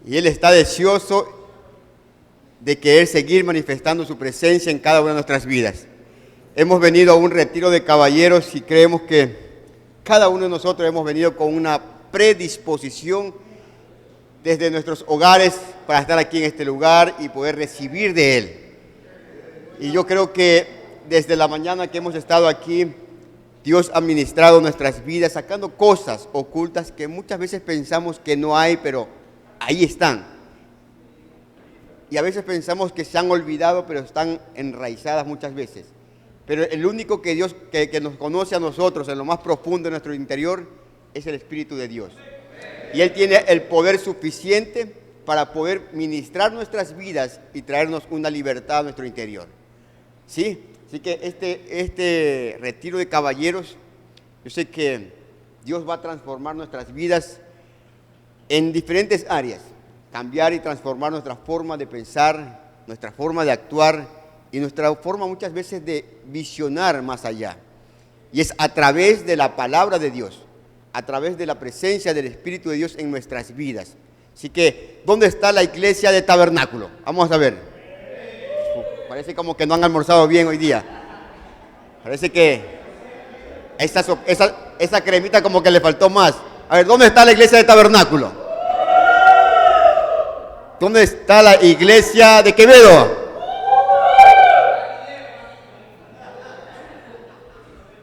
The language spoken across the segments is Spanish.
Y Él está deseoso de querer seguir manifestando su presencia en cada una de nuestras vidas. Hemos venido a un retiro de caballeros y creemos que cada uno de nosotros hemos venido con una predisposición desde nuestros hogares para estar aquí en este lugar y poder recibir de Él. Y yo creo que desde la mañana que hemos estado aquí, Dios ha ministrado nuestras vidas, sacando cosas ocultas que muchas veces pensamos que no hay, pero ahí están. Y a veces pensamos que se han olvidado, pero están enraizadas muchas veces. Pero el único que Dios que nos conoce a nosotros en lo más profundo de nuestro interior es el Espíritu de Dios. Y Él tiene el poder suficiente para poder ministrar nuestras vidas y traernos una libertad a nuestro interior. ¿Sí? Así que este retiro de caballeros, yo sé que Dios va a transformar nuestras vidas en diferentes áreas. Cambiar y transformar nuestra forma de pensar, nuestra forma de actuar y nuestra forma muchas veces de visionar más allá. Y es a través de la palabra de Dios, a través de la presencia del Espíritu de Dios en nuestras vidas. Así que, ¿dónde está la iglesia de Tabernáculo? Vamos a ver. Parece como que no han almorzado bien hoy día. Parece que esa cremita como que le faltó más. A ver, ¿dónde está la iglesia de Tabernáculo? ¿Dónde está la iglesia de Quevedo?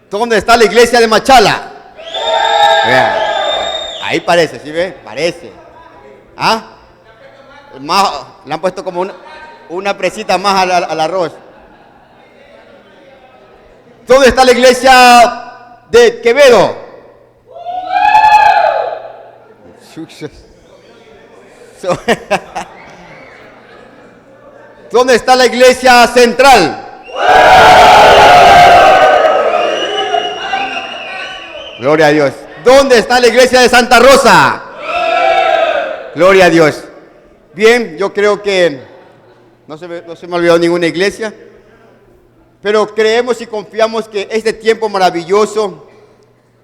¿Dónde está la iglesia de Machala? Vean, ahí parece, ¿sí ve? Parece. ¿Ah? Le han puesto como una presita más al arroz. ¿Dónde está la iglesia de Quevedo? ¿Dónde está la iglesia central? Gloria a Dios. ¿Dónde está la iglesia de Santa Rosa? Gloria a Dios. Bien, yo creo que no se me olvidó ninguna iglesia, pero creemos y confiamos que este tiempo maravilloso,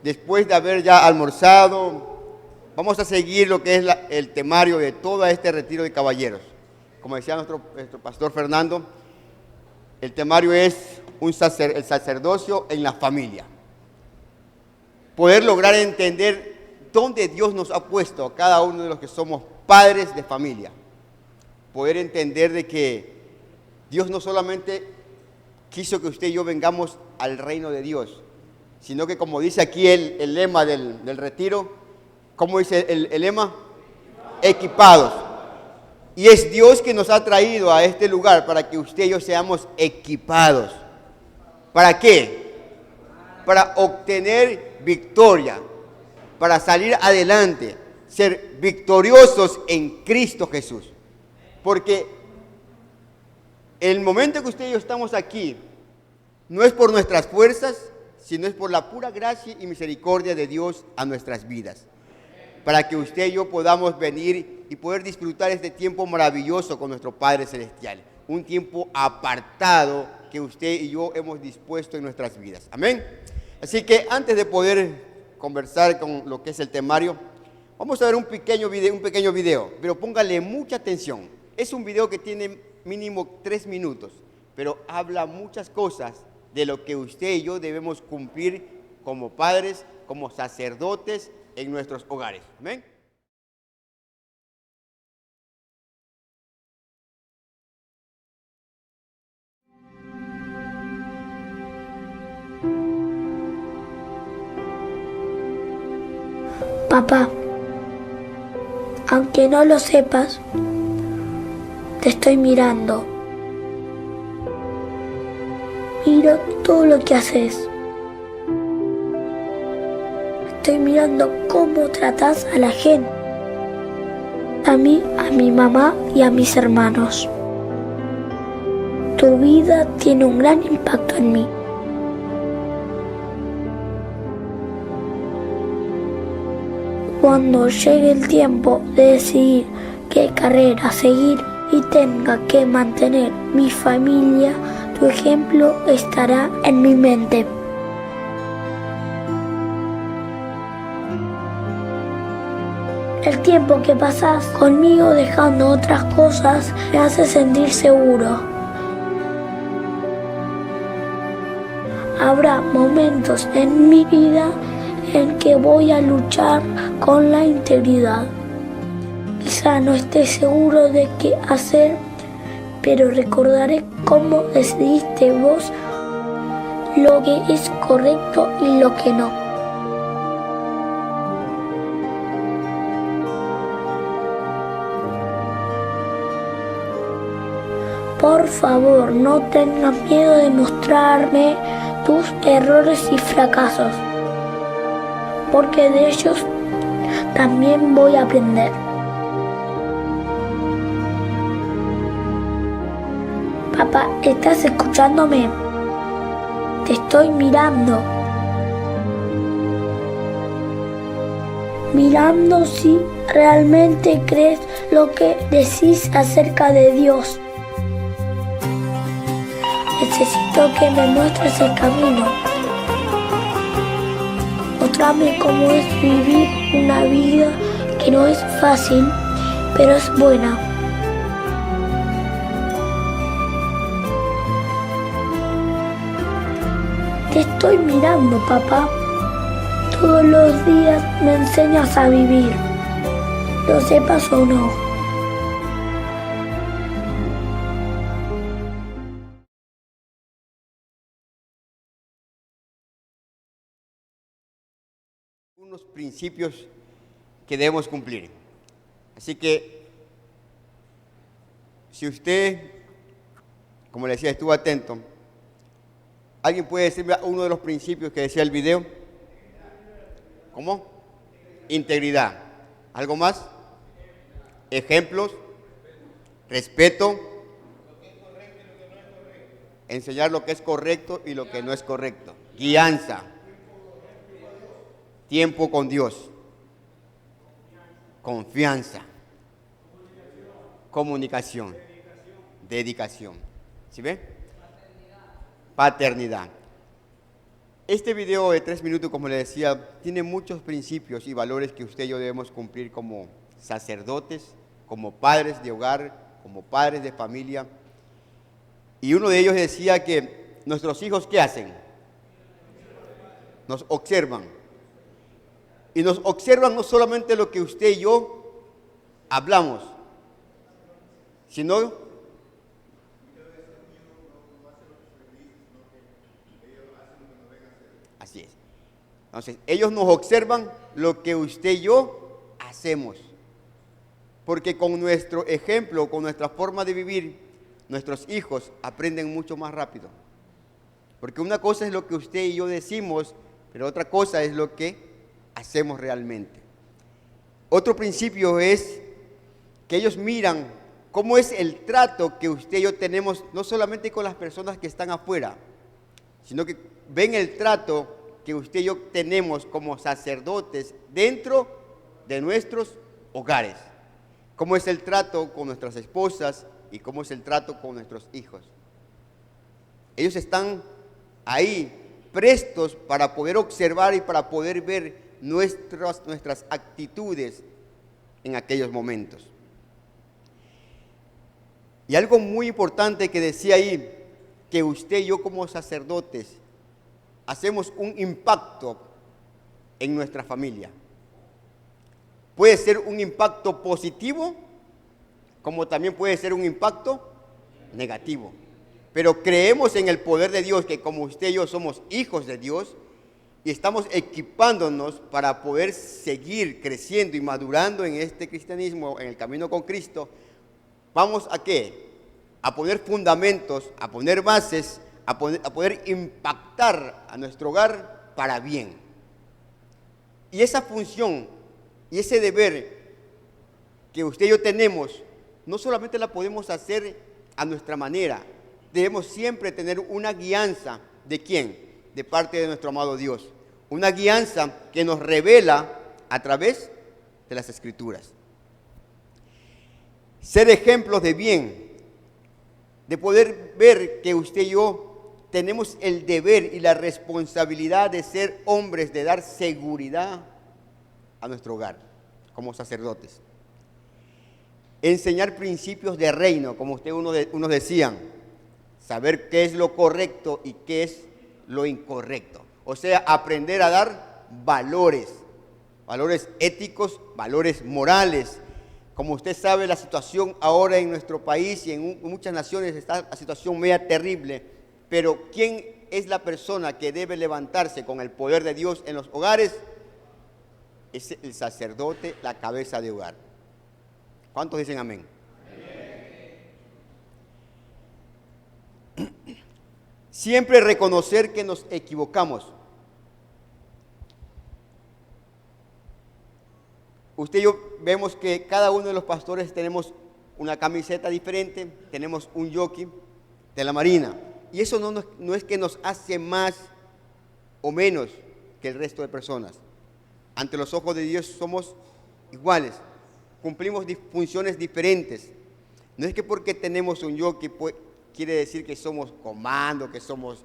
después de haber ya almorzado, vamos a seguir lo que es el temario de todo este retiro de caballeros. Como decía nuestro pastor Fernando, el temario es el sacerdocio en la familia. Poder lograr entender dónde Dios nos ha puesto a cada uno de los que somos padres de familia. Poder entender de que Dios no solamente quiso que usted y yo vengamos al reino de Dios, sino que, como dice aquí el lema del retiro, ¿cómo dice el lema? Equipados. Y es Dios que nos ha traído a este lugar para que usted y yo seamos equipados. ¿Para qué? Para obtener victoria, para salir adelante, ser victoriosos en Cristo Jesús. Porque el momento que usted y yo estamos aquí, no es por nuestras fuerzas, sino es por la pura gracia y misericordia de Dios a nuestras vidas. Para que usted y yo podamos venir y poder disfrutar este tiempo maravilloso con nuestro Padre Celestial. Un tiempo apartado que usted y yo hemos dispuesto en nuestras vidas. Amén. Así que antes de poder conversar con lo que es el temario, vamos a ver un pequeño video, pero póngale mucha atención. Es un video que tiene mínimo 3 minutos, pero habla muchas cosas de lo que usted y yo debemos cumplir como padres, como sacerdotes en nuestros hogares. Amén. Papá, aunque no lo sepas, te estoy mirando. Miro todo lo que haces. Estoy mirando cómo tratas a la gente. A mí, a mi mamá y a mis hermanos. Tu vida tiene un gran impacto en mí. Cuando llegue el tiempo de decidir qué carrera seguir y tenga que mantener mi familia, tu ejemplo estará en mi mente. El tiempo que pasas conmigo dejando otras cosas me hace sentir seguro. Habrá momentos en mi vida en que voy a luchar con la integridad. Quizá no esté seguro de qué hacer, pero recordaré cómo decidiste vos lo que es correcto y lo que no. Por favor, no tengas miedo de mostrarme tus errores y fracasos, porque de ellos también voy a aprender. Papá, ¿estás escuchándome? Te estoy mirando. Mirando si realmente crees lo que decís acerca de Dios. Necesito que me muestres el camino. Mostrame cómo es vivir una vida que no es fácil, pero es buena. Te estoy mirando, papá. Todos los días me enseñas a vivir, lo sepas o no. Unos principios que debemos cumplir. Así que, si usted, como le decía, estuvo atento, ¿alguien puede decirme uno de los principios que decía el video? ¿Cómo? Integridad. ¿Algo más? Ejemplos. Respeto. Enseñar lo que es correcto y lo que no es correcto. Guianza. Tiempo con Dios. Confianza. Comunicación. Dedicación. ¿Sí ve? Paternidad. Este video de 3 minutos, como le decía, tiene muchos principios y valores que usted y yo debemos cumplir como sacerdotes, como padres de hogar, como padres de familia. Y uno de ellos decía que nuestros hijos, ¿qué hacen? Nos observan. Y nos observan no solamente lo que usted y yo hablamos, sino así es. Entonces, ellos nos observan lo que usted y yo hacemos. Porque con nuestro ejemplo, con nuestra forma de vivir, nuestros hijos aprenden mucho más rápido. Porque una cosa es lo que usted y yo decimos, pero otra cosa es lo que hacemos realmente. Otro principio es que ellos miran cómo es el trato que usted y yo tenemos, no solamente con las personas que están afuera, sino que ven el trato que usted y yo tenemos como sacerdotes dentro de nuestros hogares. Cómo es el trato con nuestras esposas y cómo es el trato con nuestros hijos. Ellos están ahí prestos para poder observar y para poder ver nuestras actitudes en aquellos momentos. Y algo muy importante que decía ahí, que usted y yo como sacerdotes hacemos un impacto en nuestra familia. Puede ser un impacto positivo, como también puede ser un impacto negativo. Pero creemos en el poder de Dios, que como usted y yo somos hijos de Dios, y estamos equipándonos para poder seguir creciendo y madurando en este cristianismo, en el camino con Cristo. ¿Vamos a qué? A poner fundamentos, a poner bases, a poder impactar a nuestro hogar para bien. Y esa función y ese deber que usted y yo tenemos, no solamente la podemos hacer a nuestra manera, debemos siempre tener una guianza. ¿De quién? De parte de nuestro amado Dios. Una guianza que nos revela a través de las Escrituras. Ser ejemplos de bien, de poder ver que usted y yo tenemos el deber y la responsabilidad de ser hombres, de dar seguridad a nuestro hogar. como sacerdotes. Enseñar principios de reino, como unos decían, saber qué es lo correcto y qué es lo incorrecto. O sea, aprender a dar valores éticos, valores morales. Como usted sabe, la situación ahora en nuestro país y en muchas naciones está la situación media terrible, pero ¿quién es la persona que debe levantarse con el poder de Dios en los hogares? Es el sacerdote, la cabeza de hogar. ¿Cuántos dicen amén? Amén. Siempre reconocer que nos equivocamos. Usted y yo vemos que cada uno de los pastores tenemos una camiseta diferente, tenemos un jockey de la Marina. Y eso no es que nos hace más o menos que el resto de personas. Ante los ojos de Dios somos iguales, cumplimos funciones diferentes. No es que porque tenemos un jockey quiere decir que somos comando, que somos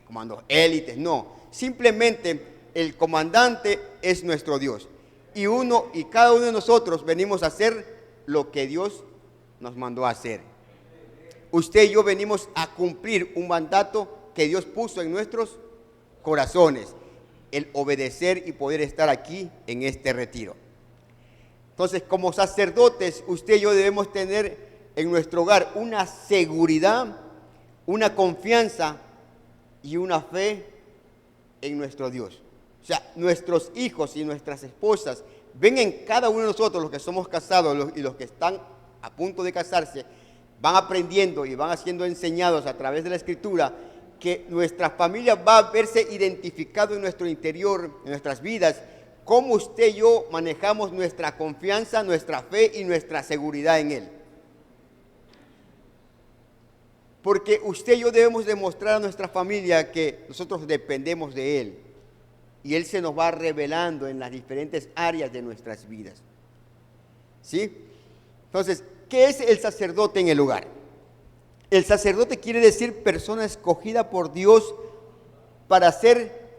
comandos élites. No, simplemente el comandante es nuestro Dios. Y cada uno de nosotros venimos a hacer lo que Dios nos mandó a hacer. Usted y yo venimos a cumplir un mandato que Dios puso en nuestros corazones, el obedecer y poder estar aquí en este retiro. Entonces, como sacerdotes, usted y yo debemos tener en nuestro hogar una seguridad, una confianza y una fe en nuestro Dios. O sea, nuestros hijos y nuestras esposas ven en cada uno de nosotros, los que somos casados y los que están a punto de casarse, van aprendiendo y van siendo enseñados a través de la Escritura que nuestra familia va a verse identificado en nuestro interior, en nuestras vidas, cómo usted y yo manejamos nuestra confianza, nuestra fe y nuestra seguridad en Él. Porque usted y yo debemos demostrar a nuestra familia que nosotros dependemos de Él. Y Él se nos va revelando en las diferentes áreas de nuestras vidas. ¿Sí? Entonces, ¿qué es el sacerdote en el hogar? El sacerdote quiere decir persona escogida por Dios para ser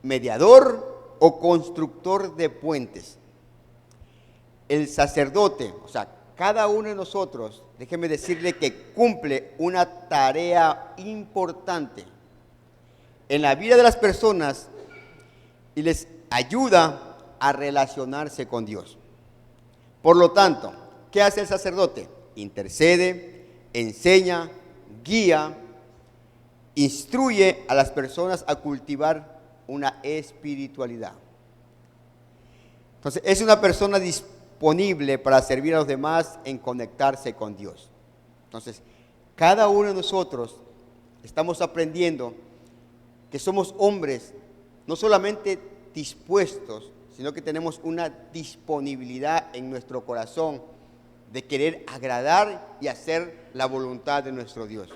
mediador o constructor de puentes. El sacerdote, o sea, cada uno de nosotros, déjeme decirle que cumple una tarea importante en la vida de las personas y les ayuda a relacionarse con Dios. Por lo tanto, ¿qué hace el sacerdote? Intercede, enseña, guía, instruye a las personas a cultivar una espiritualidad. Entonces, es una persona disponible para servir a los demás en conectarse con Dios. Entonces, cada uno de nosotros estamos aprendiendo que somos hombres no solamente dispuestos, sino que tenemos una disponibilidad en nuestro corazón de querer agradar y hacer la voluntad de nuestro Dios.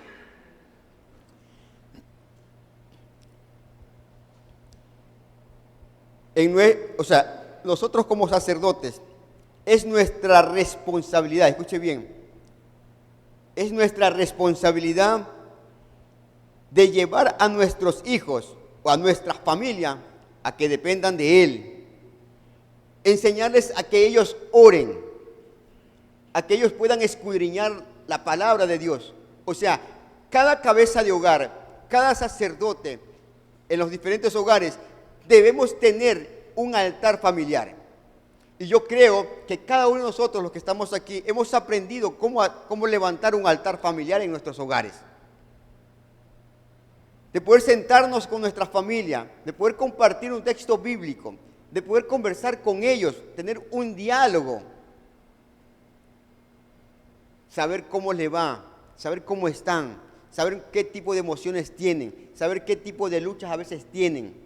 Nosotros como sacerdotes, es nuestra responsabilidad, escuche bien, es nuestra responsabilidad de llevar a nuestros hijos o a nuestra familia a que dependan de Él, enseñarles a que ellos oren, a que ellos puedan escudriñar la palabra de Dios. O sea, cada cabeza de hogar, cada sacerdote en los diferentes hogares, debemos tener un altar familiar. Y yo creo que cada uno de nosotros, los que estamos aquí, hemos aprendido cómo levantar un altar familiar en nuestros hogares. De poder sentarnos con nuestra familia, de poder compartir un texto bíblico, de poder conversar con ellos, tener un diálogo, saber cómo le va, saber cómo están, saber qué tipo de emociones tienen, saber qué tipo de luchas a veces tienen.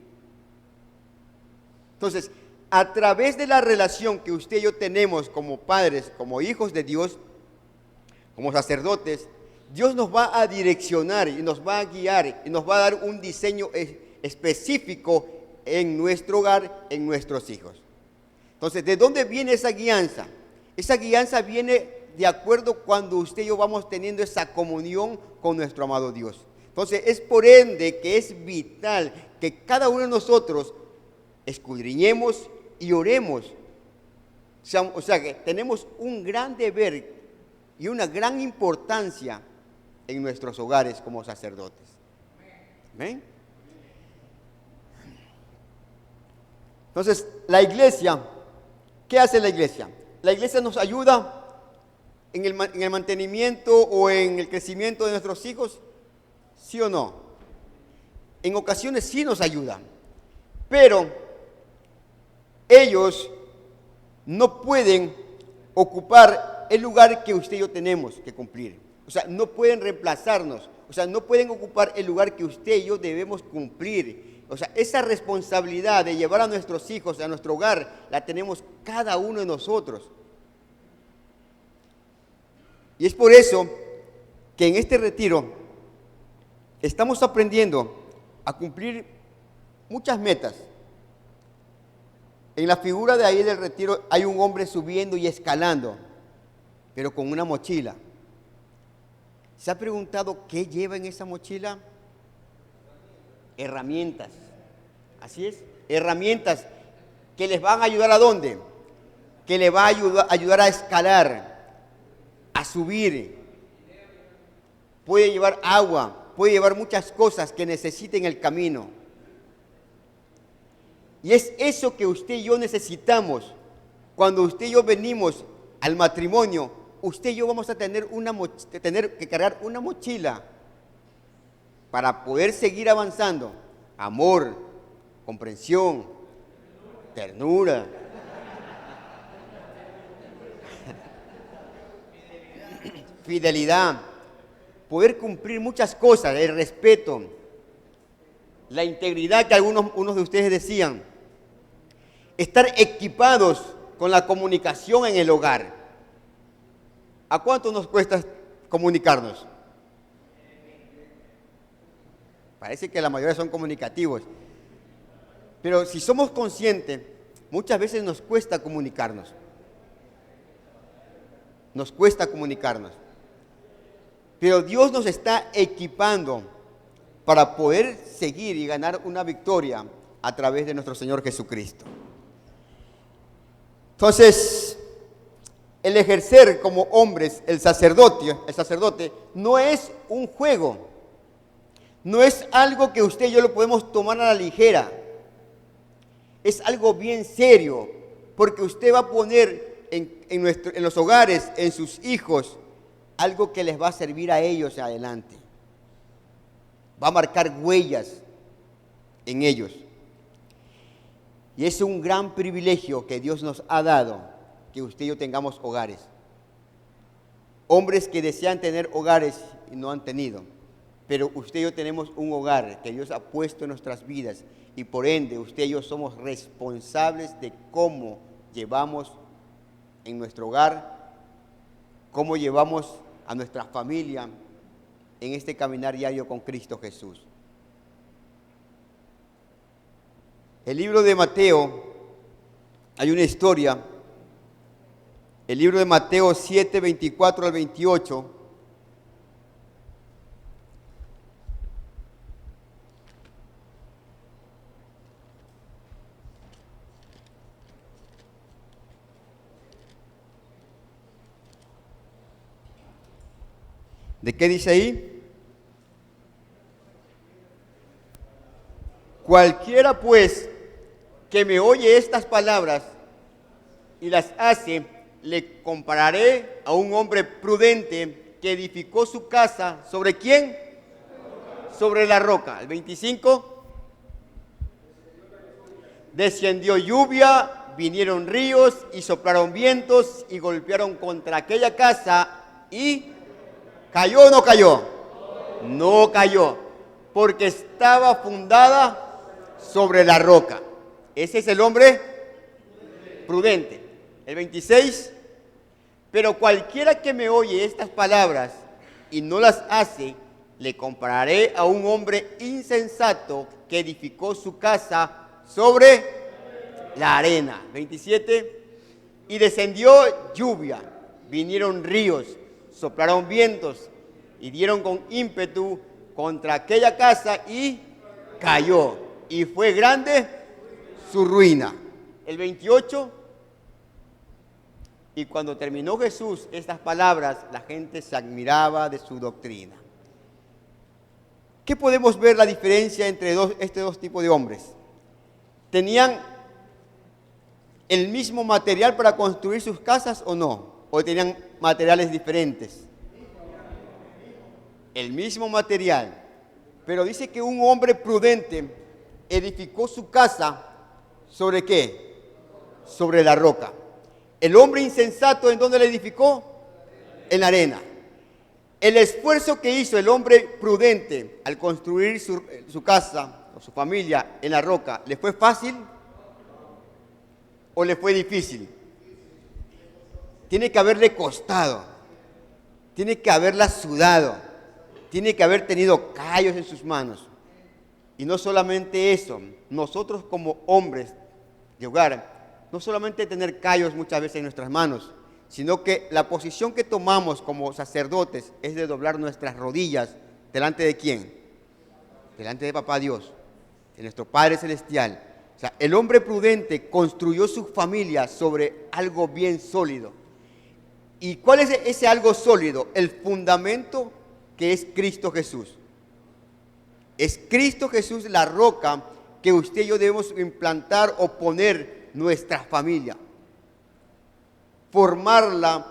Entonces, a través de la relación que usted y yo tenemos como padres, como hijos de Dios, como sacerdotes, Dios nos va a direccionar y nos va a guiar y nos va a dar un diseño específico en nuestro hogar, en nuestros hijos. Entonces, ¿de dónde viene esa guianza? Esa guianza viene de acuerdo cuando usted y yo vamos teniendo esa comunión con nuestro amado Dios. Entonces, es por ende que es vital que cada uno de nosotros escudriñemos, y oremos. O sea que tenemos un gran deber y una gran importancia en nuestros hogares como sacerdotes. ¿Amén? Entonces, la iglesia, ¿qué hace la iglesia? La iglesia nos ayuda en el mantenimiento o en el crecimiento de nuestros hijos, ¿sí o no? En ocasiones sí nos ayudan, pero ellos no pueden ocupar el lugar que usted y yo tenemos que cumplir. O sea, no pueden reemplazarnos. O sea, no pueden ocupar el lugar que usted y yo debemos cumplir. O sea, esa responsabilidad de llevar a nuestros hijos a nuestro hogar, la tenemos cada uno de nosotros. Y es por eso que en este retiro estamos aprendiendo a cumplir muchas metas. En la figura de ahí del retiro hay un hombre subiendo y escalando, pero con una mochila. ¿Se ha preguntado qué lleva en esa mochila? Herramientas. Así es, herramientas que les van a ayudar ¿a dónde? Que le va a ayudar a escalar, a subir. Puede llevar agua, puede llevar muchas cosas que necesite en el camino. Y es eso que usted y yo necesitamos. Cuando usted y yo venimos al matrimonio, usted y yo vamos a tener que cargar una mochila para poder seguir avanzando. Amor, comprensión, ternura, fidelidad, poder cumplir muchas cosas, el respeto, la integridad que unos de ustedes decían, estar equipados con la comunicación en el hogar. ¿A cuánto nos cuesta comunicarnos? Parece que la mayoría son comunicativos, pero si somos conscientes, muchas veces nos cuesta comunicarnos. Nos cuesta comunicarnos. Pero Dios nos está equipando para poder seguir y ganar una victoria a través de nuestro Señor Jesucristo. Entonces, el ejercer como hombres el sacerdote no es un juego, no es algo que usted y yo lo podemos tomar a la ligera, es algo bien serio, porque usted va a poner en los hogares, en sus hijos, algo que les va a servir a ellos adelante. Va a marcar huellas en ellos. Y es un gran privilegio que Dios nos ha dado, que usted y yo tengamos hogares. Hombres que desean tener hogares y no han tenido. Pero usted y yo tenemos un hogar que Dios ha puesto en nuestras vidas. Y por ende, usted y yo somos responsables de cómo llevamos en nuestro hogar, cómo llevamos a nuestra familia en este caminar diario con Cristo Jesús. El libro de Mateo, hay una historia, el libro de Mateo 7, 24 al 28, ¿de qué dice ahí? Cualquiera pues que me oye estas palabras y las hace, le compararé a un hombre prudente que edificó su casa. ¿Sobre quién? Sobre la roca. El 25. Descendió lluvia, vinieron ríos y soplaron vientos y golpearon contra aquella casa y ¿cayó o no cayó? No cayó, porque estaba fundada sobre la roca. Ese es el hombre prudente. El 26, pero cualquiera que me oye estas palabras y no las hace, le compararé a un hombre insensato que edificó su casa sobre la arena. 27, y descendió lluvia, vinieron ríos, soplaron vientos y dieron con ímpetu contra aquella casa y cayó. Y fue grande su ruina. el 28, y cuando terminó Jesús estas palabras, la gente se admiraba de su doctrina. ¿Qué podemos ver la diferencia entre estos dos tipos de hombres? ¿Tenían el mismo material para construir sus casas o no? ¿O tenían materiales diferentes? El mismo material. Pero dice que un hombre prudente edificó su casa ¿sobre qué? Sobre la roca. El hombre insensato, ¿en dónde la edificó? En la arena. El esfuerzo que hizo el hombre prudente al construir su casa o su familia en la roca, ¿le fue fácil o le fue difícil? Tiene que haberle costado, tiene que haberla sudado, tiene que haber tenido callos en sus manos. Y no solamente eso, nosotros como hombres de hogar, no solamente tener callos muchas veces en nuestras manos, sino que la posición que tomamos como sacerdotes es de doblar nuestras rodillas delante de ¿quién? Delante de Papá Dios, de nuestro Padre Celestial. O sea, el hombre prudente construyó su familia sobre algo bien sólido. ¿Y cuál es ese algo sólido? El fundamento que es Cristo Jesús. Es Cristo Jesús la roca que usted y yo debemos implantar o poner nuestra familia. Formarla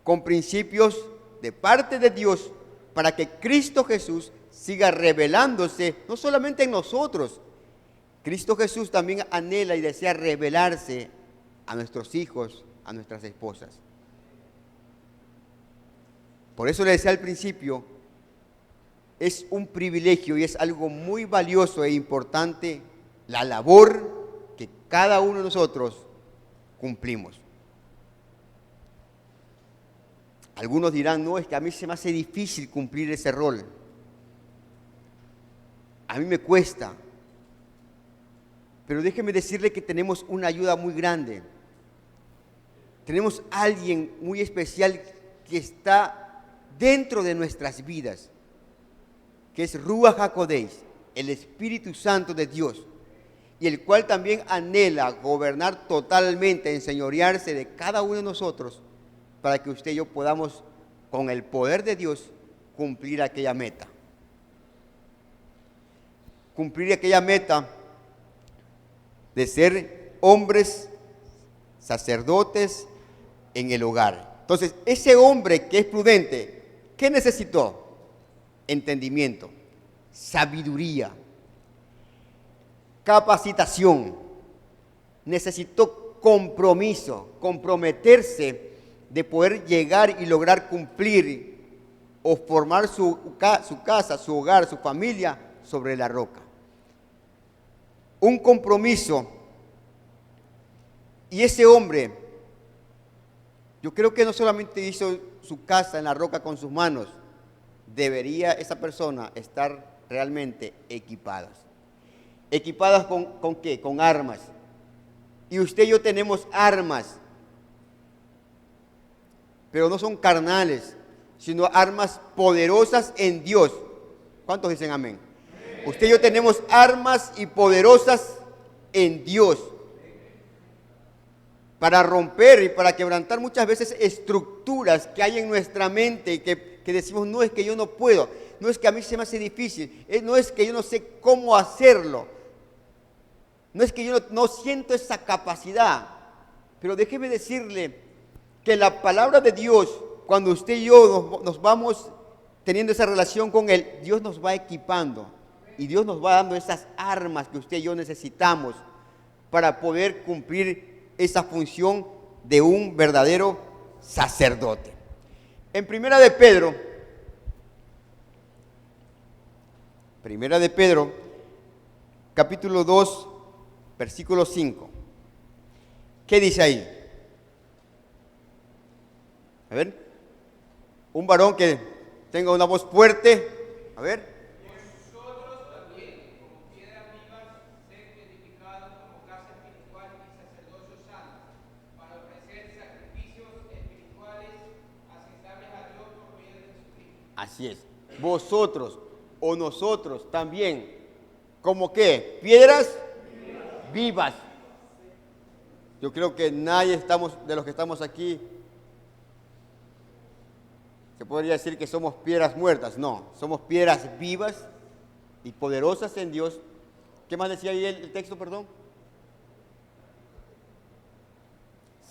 con principios de parte de Dios para que Cristo Jesús siga revelándose, no solamente en nosotros. Cristo Jesús también anhela y desea revelarse a nuestros hijos, a nuestras esposas. Por eso le decía al principio, es un privilegio y es algo muy valioso e importante la labor que cada uno de nosotros cumplimos. Algunos dirán, no, es que a mí se me hace difícil cumplir ese rol. A mí me cuesta. Pero déjeme decirle que tenemos una ayuda muy grande. Tenemos a alguien muy especial que está dentro de nuestras vidas, que es Ruach HaKodesh, el Espíritu Santo de Dios, y el cual también anhela gobernar totalmente, enseñorearse de cada uno de nosotros, para que usted y yo podamos, con el poder de Dios, cumplir aquella meta. Cumplir aquella meta de ser hombres, sacerdotes en el hogar. Entonces, ese hombre que es prudente, ¿qué necesitó? Entendimiento, sabiduría, capacitación. Necesitó compromiso, comprometerse de poder llegar y lograr cumplir o formar su casa, su hogar, su familia sobre la roca. Un compromiso. Y ese hombre, yo creo que no solamente hizo su casa en la roca con sus manos, debería esa persona estar realmente equipadas. ¿Equipadas con qué? Con armas. Y usted y yo tenemos armas, pero no son carnales, sino armas poderosas en Dios. ¿Cuántos dicen amén? Usted y yo tenemos armas y poderosas en Dios para romper y para quebrantar muchas veces estructuras que hay en nuestra mente y que decimos, no es que yo no puedo, no es que a mí se me hace difícil, no es que yo no sé cómo hacerlo, no es que yo no siento esa capacidad. Pero déjeme decirle que la palabra de Dios, cuando usted y yo nos vamos teniendo esa relación con Él, Dios nos va equipando y Dios nos va dando esas armas que usted y yo necesitamos para poder cumplir esa función de un verdadero sacerdote. En Primera de Pedro, capítulo 2, versículo 5. ¿Qué dice ahí? A ver, un varón que tenga una voz fuerte. A ver. Vosotros también, como piedras vivas, sed edificados como casa espiritual y sacerdocio santo, para ofrecer sacrificios espirituales aceptables a Dios por medio de Jesucristo. Así es. Vosotros o nosotros también, ¿como qué? Piedras vivas. Yo creo que nadie de los que estamos aquí se podría decir que somos piedras muertas. No, somos piedras vivas y poderosas en Dios. ¿Qué más decía ahí el texto, perdón?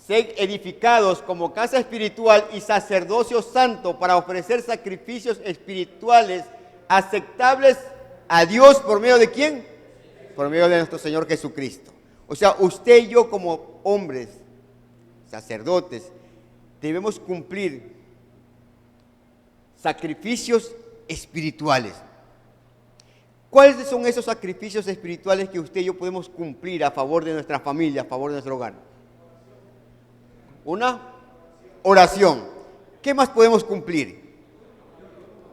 Sed edificados como casa espiritual y sacerdocio santo para ofrecer sacrificios espirituales aceptables a Dios. ¿Por medio de quién? Por medio de nuestro Señor Jesucristo. O sea, usted y yo como hombres, sacerdotes, debemos cumplir sacrificios espirituales. ¿Cuáles son esos sacrificios espirituales que usted y yo podemos cumplir a favor de nuestra familia, a favor de nuestro hogar? Una oración. ¿Qué más podemos cumplir?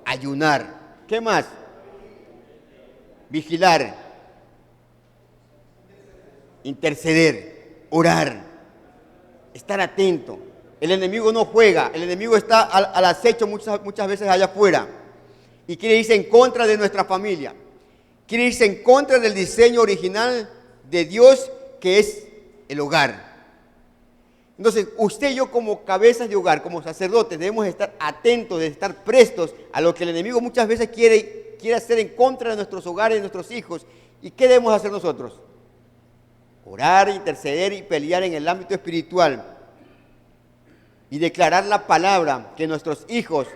Ayunar. ¿Qué más? Vigilar. Interceder. Orar. Estar atento. El enemigo no juega. El enemigo está al acecho muchas veces allá afuera. Y quiere irse en contra de nuestra familia. Quiere irse en contra del diseño original de Dios, que es el hogar. Entonces, usted y yo como cabezas de hogar, como sacerdotes, debemos estar atentos, de estar prestos a lo que el enemigo muchas veces quiere hacer en contra de nuestros hogares, de nuestros hijos. ¿Y qué debemos hacer nosotros? Orar, interceder y pelear en el ámbito espiritual. Y declarar la palabra que nuestros hijos,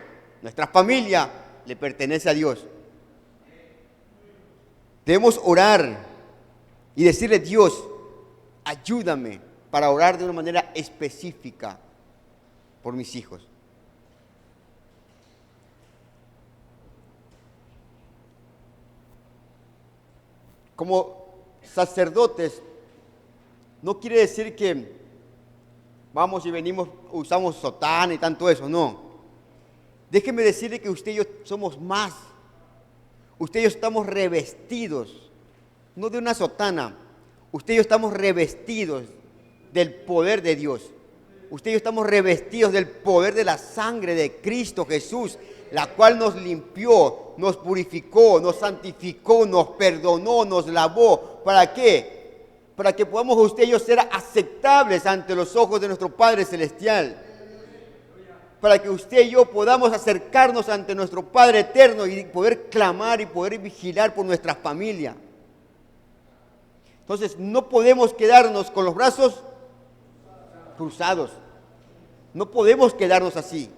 nuestra familia, le pertenece a Dios. Debemos orar y decirle: Dios, ayúdame para orar de una manera específica por mis hijos. Como sacerdotes, no quiere decir que vamos y venimos, usamos sotana y tanto eso, no. Déjeme decirle que usted y yo somos más. Usted y yo estamos revestidos, no de una sotana. Usted y yo estamos revestidos del poder de Dios. Usted y yo estamos revestidos del poder de la sangre de Cristo Jesús, la cual nos limpió, nos purificó, nos santificó, nos perdonó, nos lavó. ¿Para qué? Para que podamos usted y yo ser aceptables ante los ojos de nuestro Padre Celestial. Para que usted y yo podamos acercarnos ante nuestro Padre Eterno y poder clamar y poder vigilar por nuestra familia. Entonces, no podemos quedarnos con los brazos cruzados. No podemos quedarnos así.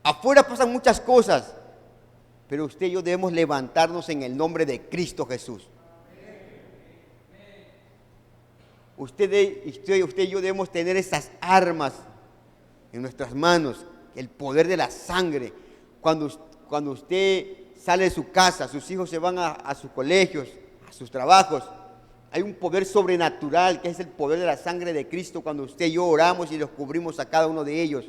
Afuera pasan muchas cosas, pero usted y yo debemos levantarnos en el nombre de Cristo Jesús. Usted y yo debemos tener esas armas en nuestras manos, el poder de la sangre. Cuando usted sale de su casa, sus hijos se van a sus colegios, a sus trabajos, hay un poder sobrenatural que es el poder de la sangre de Cristo cuando usted y yo oramos y los cubrimos a cada uno de ellos.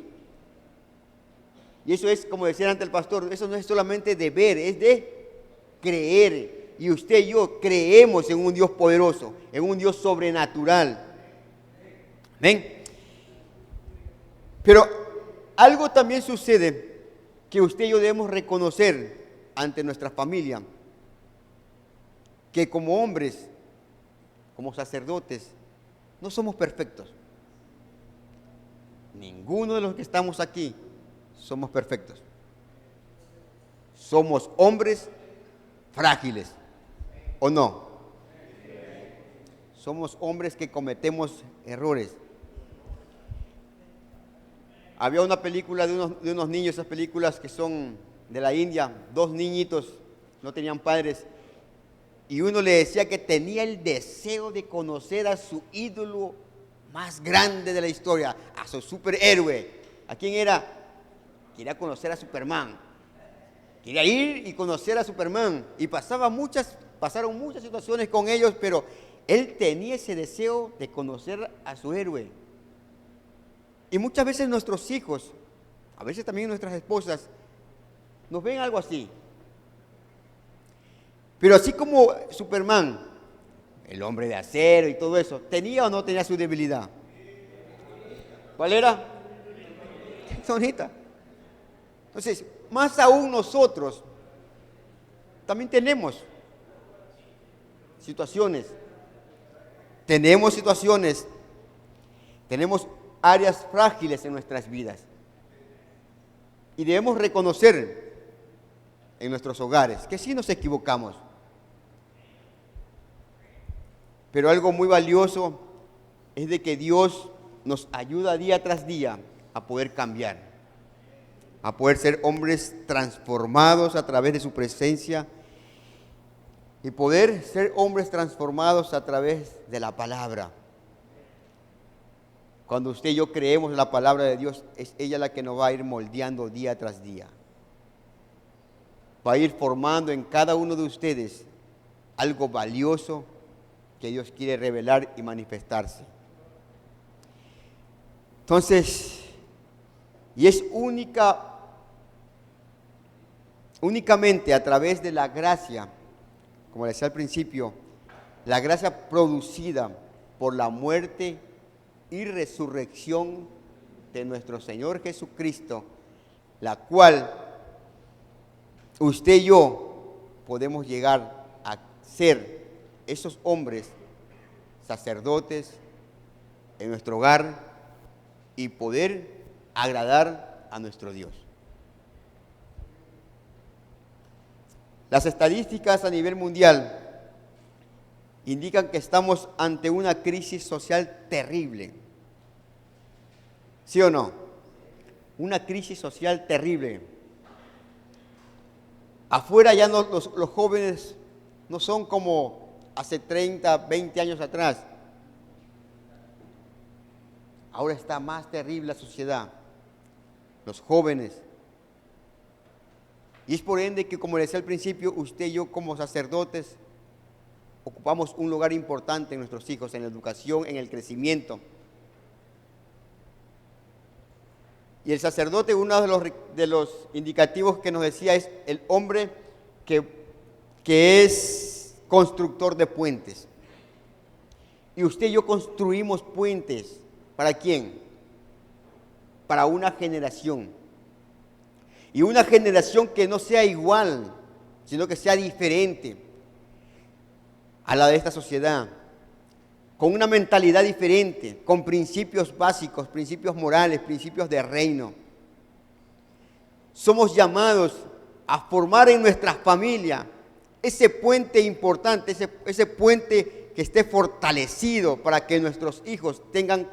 Y eso es, como decía antes el pastor, eso no es solamente de ver, es de creer. Y usted y yo creemos en un Dios poderoso, en un Dios sobrenatural. ¿Ven? Pero algo también sucede que usted y yo debemos reconocer ante nuestra familia, que como hombres, como sacerdotes, no somos perfectos. Ninguno de los que estamos aquí somos perfectos. Somos hombres frágiles, ¿o no? Somos hombres que cometemos errores. Había una película de unos niños, esas películas que son de la India, dos niñitos, no tenían padres, y uno le decía que tenía el deseo de conocer a su ídolo más grande de la historia, a su superhéroe. ¿A quién era? Quería conocer a Superman. Quería ir y conocer a Superman. Y pasaron muchas situaciones con ellos, pero él tenía ese deseo de conocer a su héroe. Y muchas veces nuestros hijos, a veces también nuestras esposas, nos ven algo así. Pero así como Superman, el hombre de acero y todo eso, ¿tenía o no tenía su debilidad? ¿Cuál era? Sonita. Entonces, más aún nosotros también tenemos situaciones tenemos situaciones, tenemos áreas frágiles en nuestras vidas. Y debemos reconocer en nuestros hogares que sí nos equivocamos. Pero algo muy valioso es de que Dios nos ayuda día tras día a poder cambiar, a poder ser hombres transformados a través de su presencia y poder ser hombres transformados a través de la palabra. Cuando usted y yo creemos en la palabra de Dios, es ella la que nos va a ir moldeando día tras día. Va a ir formando en cada uno de ustedes algo valioso que Dios quiere revelar y manifestarse. Entonces, y es únicamente a través de la gracia, como decía al principio, la gracia producida por la muerte y resurrección de nuestro Señor Jesucristo, la cual usted y yo podemos llegar a ser esos hombres sacerdotes en nuestro hogar y poder agradar a nuestro Dios. Las estadísticas a nivel mundial indican que estamos ante una crisis social terrible. ¿Sí o no? Una crisis social terrible. Afuera ya no, los jóvenes no son como hace 30, 20 años atrás. Ahora está más terrible la sociedad, los jóvenes. Y es por ende que, como decía al principio, usted y yo como sacerdotes ocupamos un lugar importante en nuestros hijos, en la educación, en el crecimiento. Y el sacerdote, uno de los indicativos que nos decía, es el hombre que es constructor de puentes. Y usted y yo construimos puentes. ¿Para quién? Para una generación. Y una generación que no sea igual, sino que sea diferente a la de esta sociedad, con una mentalidad diferente, con principios básicos, principios morales, principios de reino. Somos llamados a formar en nuestras familias ese puente importante, ese puente que esté fortalecido para que nuestros hijos tengan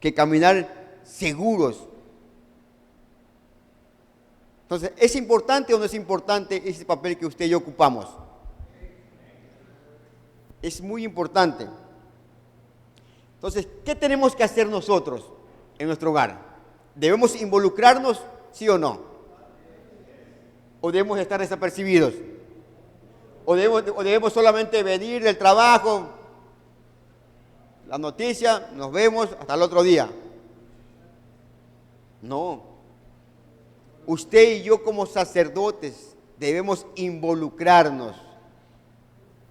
que caminar seguros. Entonces, ¿es importante o no es importante ese papel que usted y yo ocupamos? Es muy importante. Entonces, ¿qué tenemos que hacer nosotros en nuestro hogar? ¿Debemos involucrarnos, sí o no? ¿O debemos estar desapercibidos? ¿O debemos solamente venir del trabajo, la noticia, nos vemos hasta el otro día? No. Usted y yo como sacerdotes debemos involucrarnos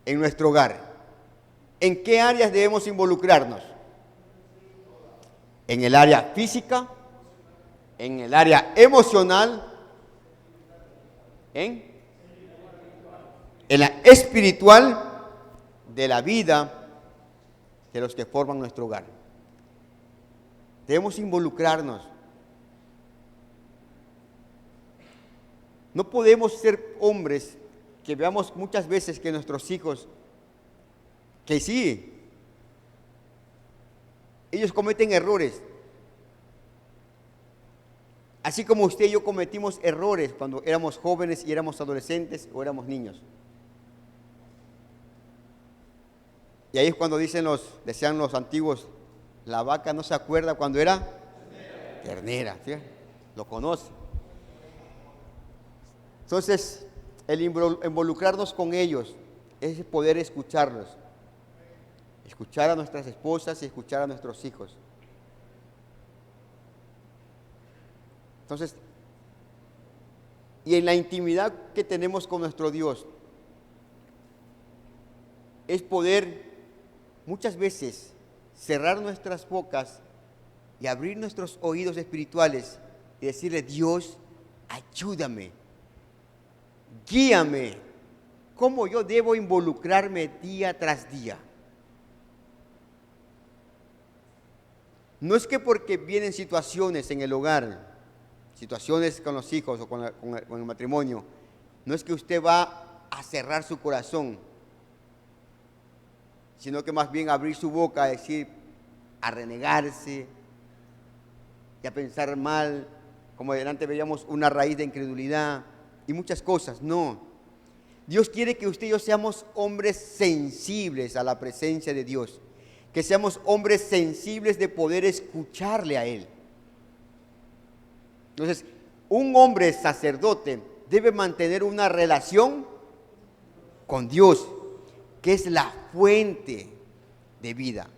en nuestro hogar. ¿En qué áreas debemos involucrarnos? En el área física, en el área emocional, en la espiritual de la vida de los que forman nuestro hogar. Debemos involucrarnos. No podemos ser hombres que veamos muchas veces que nuestros hijos, que sí, ellos cometen errores. Así como usted y yo cometimos errores cuando éramos jóvenes y éramos adolescentes o éramos niños. Y ahí es cuando decían los antiguos, la vaca no se acuerda cuando era ternera, ¿sí? Lo conoce. Entonces, el involucrarnos con ellos es poder escucharlos. Escuchar a nuestras esposas y escuchar a nuestros hijos. Entonces, y en la intimidad que tenemos con nuestro Dios, es poder muchas veces cerrar nuestras bocas y abrir nuestros oídos espirituales y decirle: Dios, ayúdame, guíame, cómo yo debo involucrarme día tras día. No es que porque vienen situaciones en el hogar, situaciones con los hijos o con el matrimonio, no es que usted va a cerrar su corazón, sino que más bien abrir su boca a decir, a renegarse y a pensar mal, como adelante veíamos una raíz de incredulidad y muchas cosas. No, Dios quiere que usted y yo seamos hombres sensibles a la presencia de Dios, que seamos hombres sensibles de poder escucharle a Él. Entonces, un hombre sacerdote debe mantener una relación con Dios, que es la fuente de vida.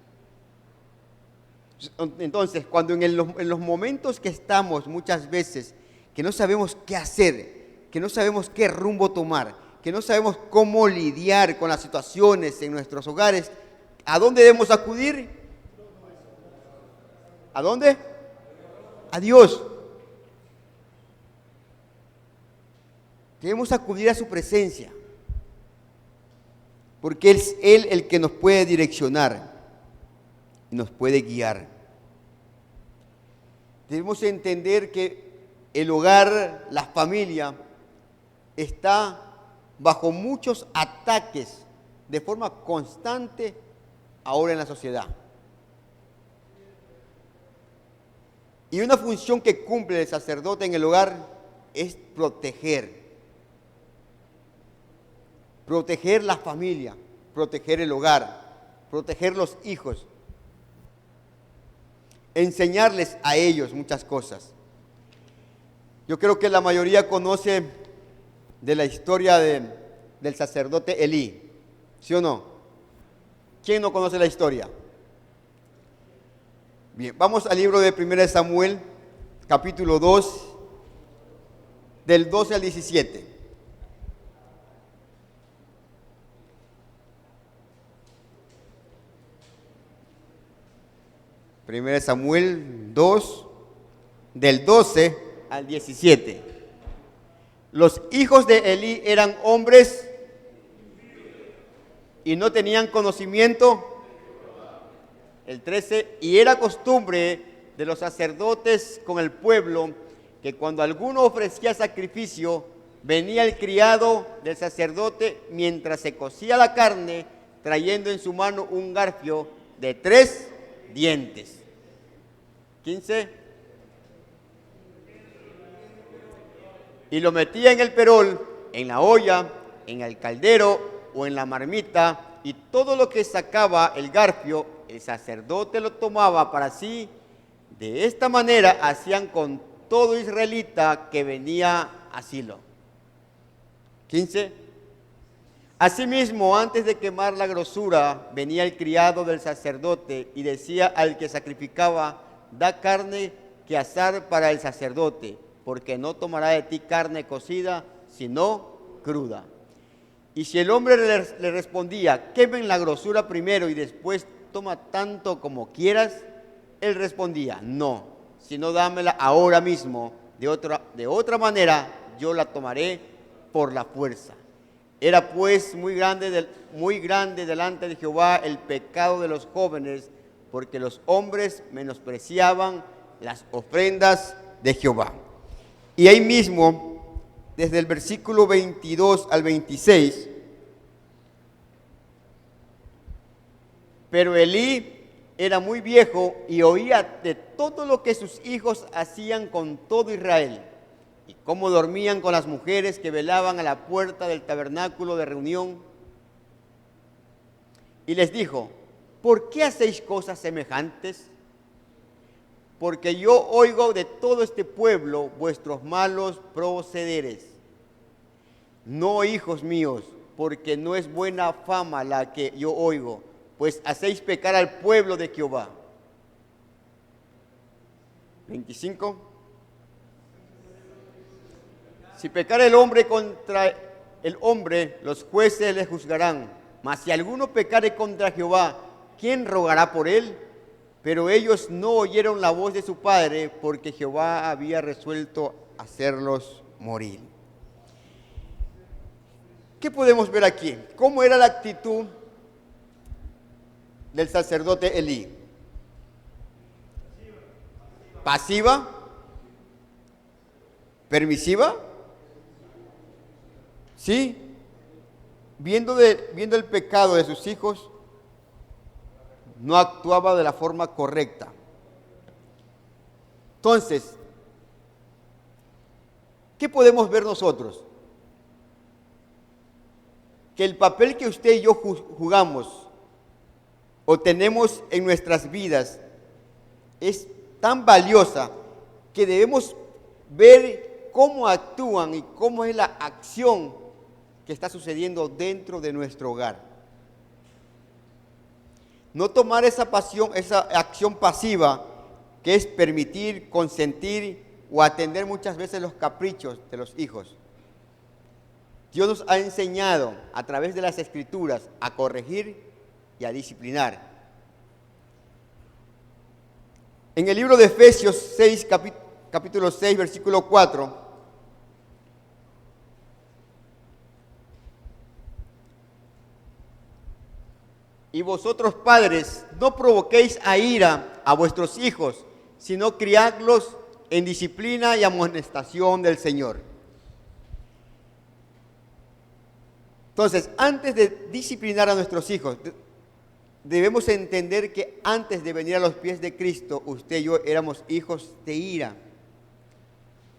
Entonces, cuando en los momentos que estamos muchas veces, que no sabemos qué hacer, que no sabemos qué rumbo tomar, que no sabemos cómo lidiar con las situaciones en nuestros hogares, ¿a dónde debemos acudir? ¿A dónde? A Dios. Debemos acudir a su presencia, porque es Él el que nos puede direccionar y nos puede guiar. Debemos entender que el hogar, la familia, está bajo muchos ataques de forma constante ahora en la sociedad. Y una función que cumple el sacerdote en el hogar es proteger la familia, proteger el hogar, proteger los hijos, enseñarles a ellos muchas cosas. Yo creo que la mayoría conoce de la historia del sacerdote Elí, ¿sí o no? ¿Quién no conoce la historia? Bien, vamos al libro de 1 Samuel, capítulo 2, del 12 al 17. Primera Samuel 2, del 12 al 17. Los hijos de Elí eran hombres y no tenían conocimiento. El 13, y era costumbre de los sacerdotes con el pueblo que cuando alguno ofrecía sacrificio, venía el criado del sacerdote mientras se cocía la carne, trayendo en su mano un garfio de 3 dientes. 15. Y lo metía en el perol, en la olla, en el caldero o en la marmita, y todo lo que sacaba el garfio, el sacerdote lo tomaba para sí. De esta manera hacían con todo israelita que venía a Silo. 15. Asimismo, antes de quemar la grosura, venía el criado del sacerdote y decía al que sacrificaba: da carne que asar para el sacerdote, porque no tomará de ti carne cocida, sino cruda. Y si el hombre le respondía: quemen la grosura primero y después toma tanto como quieras, él respondía: no, sino dámela ahora mismo, de otra manera yo la tomaré por la fuerza. Era pues muy grande delante de Jehová el pecado de los jóvenes, porque los hombres menospreciaban las ofrendas de Jehová. Y ahí mismo, desde el versículo 22 al 26, pero Elí era muy viejo y oía de todo lo que sus hijos hacían con todo Israel, y cómo dormían con las mujeres que velaban a la puerta del tabernáculo de reunión. Y les dijo: ¿por qué hacéis cosas semejantes? Porque yo oigo de todo este pueblo vuestros malos procederes. No, hijos míos, porque no es buena fama la que yo oigo, pues hacéis pecar al pueblo de Jehová. 25. Si pecar el hombre contra el hombre, los jueces le juzgarán. Mas si alguno pecare contra Jehová, ¿quién rogará por él? Pero ellos no oyeron la voz de su padre, porque Jehová había resuelto hacerlos morir. ¿Qué podemos ver aquí? ¿Cómo era la actitud del sacerdote Elí? pasiva, permisiva, ¿sí? Viendo el pecado de sus hijos, no actuaba de la forma correcta. Entonces, ¿qué podemos ver nosotros? Que el papel que usted y yo jugamos o tenemos en nuestras vidas es tan valiosa que debemos ver cómo actúan y cómo es la acción que está sucediendo dentro de nuestro hogar. No tomar esa acción pasiva que es permitir, consentir o atender muchas veces los caprichos de los hijos. Dios nos ha enseñado a través de las Escrituras a corregir y a disciplinar. En el libro de Efesios 6, capítulo 6, versículo 4, y vosotros padres, no provoquéis a ira a vuestros hijos, sino criadlos en disciplina y amonestación del Señor. Entonces, antes de disciplinar a nuestros hijos, debemos entender que antes de venir a los pies de Cristo, usted y yo éramos hijos de ira,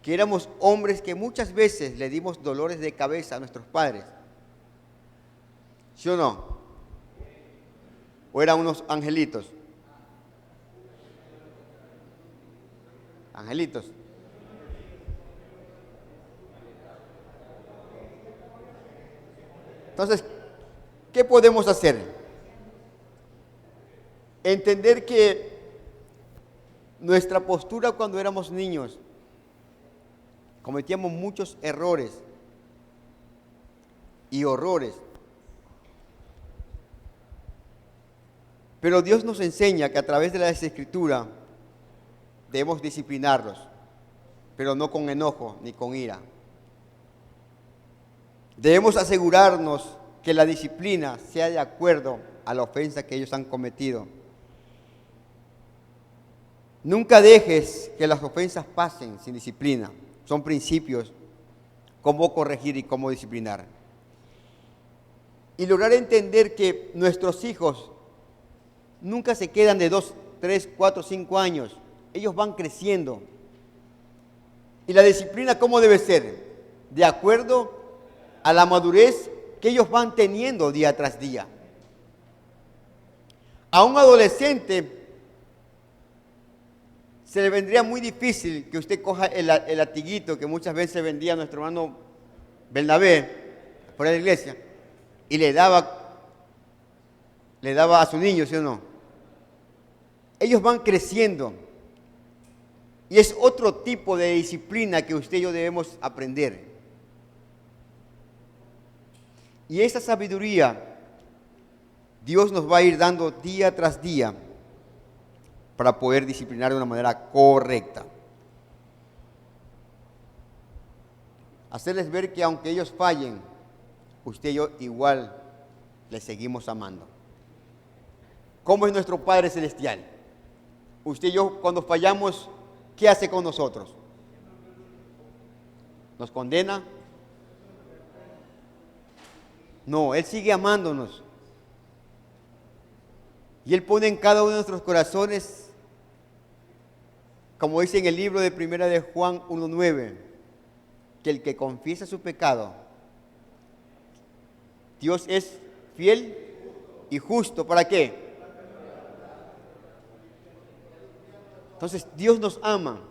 que éramos hombres que muchas veces le dimos dolores de cabeza a nuestros padres. ¿Sí o no? ¿O eran unos angelitos? Angelitos. Entonces, ¿qué podemos hacer? Entender que nuestra postura cuando éramos niños, cometíamos muchos errores y horrores. Pero Dios nos enseña que a través de la Escritura debemos disciplinarlos, pero no con enojo ni con ira. Debemos asegurarnos que la disciplina sea de acuerdo a la ofensa que ellos han cometido. Nunca dejes que las ofensas pasen sin disciplina. Son principios, cómo corregir y cómo disciplinar. Y lograr entender que nuestros hijos nunca se quedan de 2, 3, 4, 5 años. Ellos van creciendo. Y la disciplina, ¿cómo debe ser? De acuerdo a la madurez que ellos van teniendo día tras día. A un adolescente se le vendría muy difícil que usted coja el latiguito que muchas veces vendía nuestro hermano Bernabé por la iglesia y le daba a su niño, ¿sí o no? Ellos van creciendo y es otro tipo de disciplina que usted y yo debemos aprender. Y esa sabiduría Dios nos va a ir dando día tras día para poder disciplinar de una manera correcta. Hacerles ver que aunque ellos fallen, usted y yo igual les seguimos amando. ¿Cómo es nuestro Padre Celestial? Usted y yo cuando fallamos, ¿qué hace con nosotros? ¿Nos condena? No, Él sigue amándonos. Y Él pone en cada uno de nuestros corazones, como dice en el libro de Primera de Juan 1:9, que el que confiesa su pecado, Dios es fiel y justo. ¿Para qué? Entonces Dios nos ama,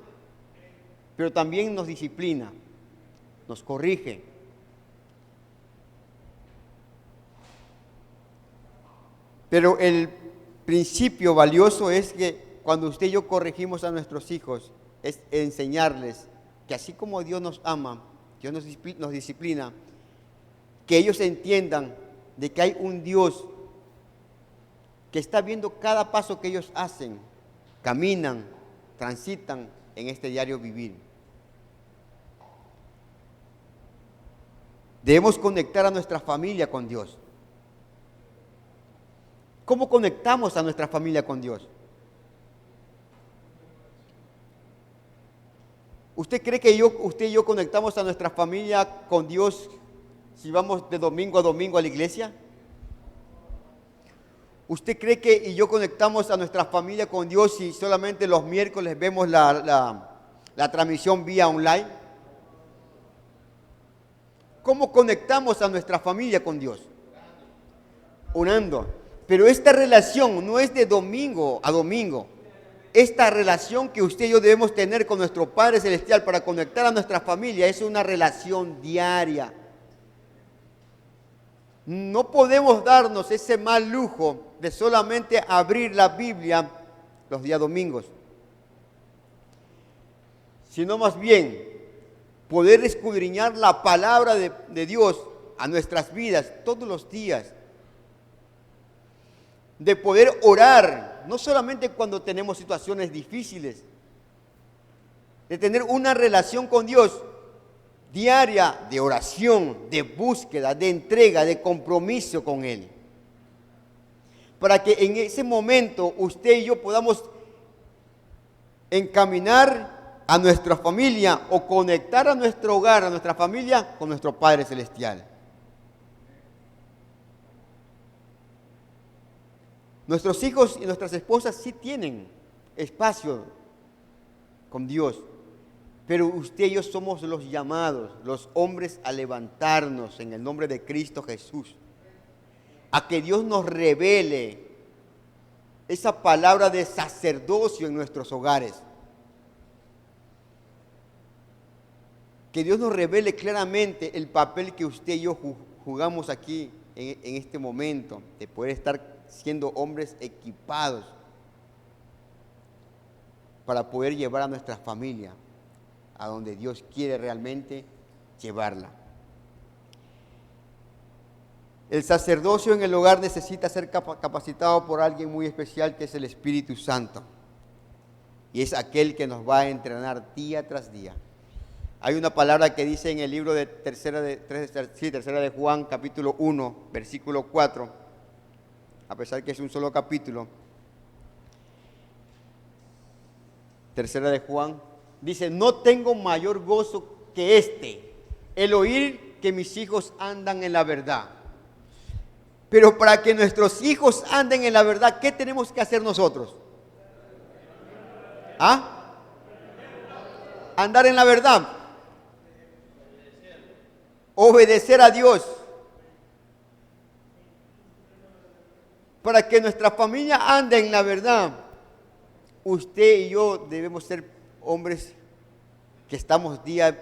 pero también nos disciplina, nos corrige. Pero el principio valioso es que cuando usted y yo corregimos a nuestros hijos, es enseñarles que así como Dios nos ama, Dios nos disciplina, que ellos entiendan de que hay un Dios que está viendo cada paso que ellos hacen, caminan, transitan en este diario vivir. Debemos conectar a nuestra familia con Dios. ¿Cómo conectamos a nuestra familia con Dios? ¿Usted cree que usted y yo conectamos a nuestra familia con Dios si vamos de domingo a domingo a la iglesia? ¿Usted cree que yo conectamos a nuestra familia con Dios si solamente los miércoles vemos la transmisión vía online? ¿Cómo conectamos a nuestra familia con Dios? Orando. Pero esta relación no es de domingo a domingo. Esta relación que usted y yo debemos tener con nuestro Padre Celestial para conectar a nuestra familia es una relación diaria. No podemos darnos ese mal lujo de solamente abrir la Biblia los días domingos, sino más bien poder escudriñar la palabra de Dios a nuestras vidas todos los días, de poder orar, no solamente cuando tenemos situaciones difíciles, de tener una relación con Dios diaria de oración, de búsqueda, de entrega, de compromiso con Él. Para que en ese momento usted y yo podamos encaminar a nuestra familia o conectar a nuestro hogar, a nuestra familia con nuestro Padre Celestial. Nuestros hijos y nuestras esposas sí tienen espacio con Dios. Pero usted y yo somos los llamados, los hombres, a levantarnos en el nombre de Cristo Jesús, a que Dios nos revele esa palabra de sacerdocio en nuestros hogares. Que Dios nos revele claramente el papel que usted y yo jugamos aquí en este momento, de poder estar siendo hombres equipados para poder llevar a nuestra familia a donde Dios quiere realmente llevarla. El sacerdocio en el hogar necesita ser capacitado por alguien muy especial, que es el Espíritu Santo. Y es aquel que nos va a entrenar día tras día. Hay una palabra que dice en el libro de Tercera de Juan, capítulo 1, versículo 4, a pesar que es un solo capítulo. Tercera de Juan, dice: no tengo mayor gozo que este, el oír que mis hijos andan en la verdad. Pero para que nuestros hijos anden en la verdad, ¿qué tenemos que hacer nosotros? ¿Ah? Andar en la verdad. Obedecer a Dios. Para que nuestra familia ande en la verdad, usted y yo debemos ser hombres que estamos día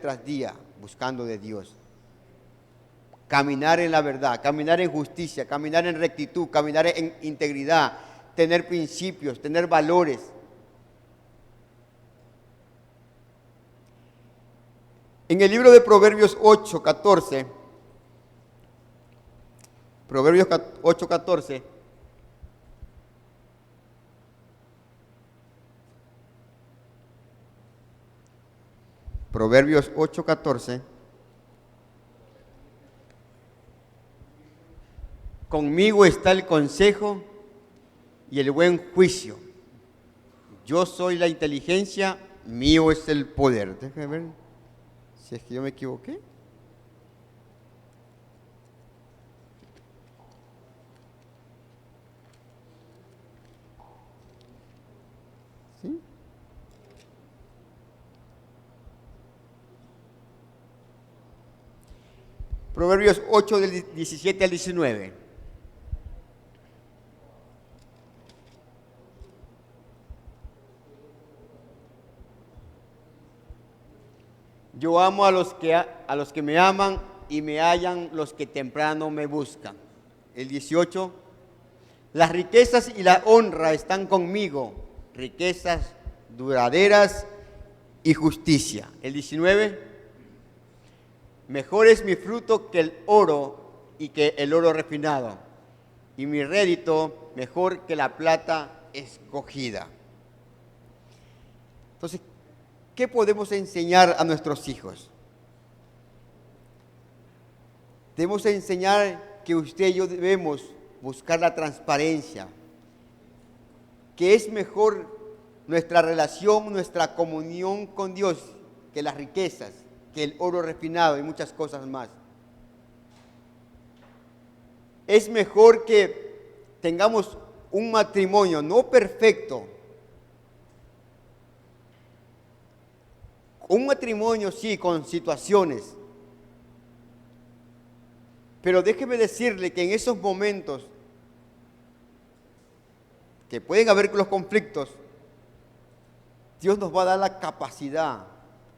tras día buscando de Dios. Caminar en la verdad, caminar en justicia, caminar en rectitud, caminar en integridad, tener principios, tener valores. En el libro de Proverbios 8:14, Proverbios 8:14, Proverbios 8:14, conmigo está el consejo y el buen juicio. Yo soy la inteligencia, mío es el poder. Déjame ver si es que yo me equivoqué. ¿Sí? Proverbios 8, del 17 al 19. Yo amo a los que me aman, y me hallan los que temprano me buscan. El 18, las riquezas y la honra están conmigo, riquezas duraderas y justicia. El 19, mejor es mi fruto que el oro y que el oro refinado, y mi rédito mejor que la plata escogida. Entonces, ¿qué podemos enseñar a nuestros hijos? Debemos enseñar que usted y yo debemos buscar la transparencia, que es mejor nuestra relación, nuestra comunión con Dios, que las riquezas, que el oro refinado y muchas cosas más. Es mejor que tengamos un matrimonio no perfecto, un matrimonio sí con situaciones, pero déjeme decirle que en esos momentos que pueden haber los conflictos, Dios nos va a dar la capacidad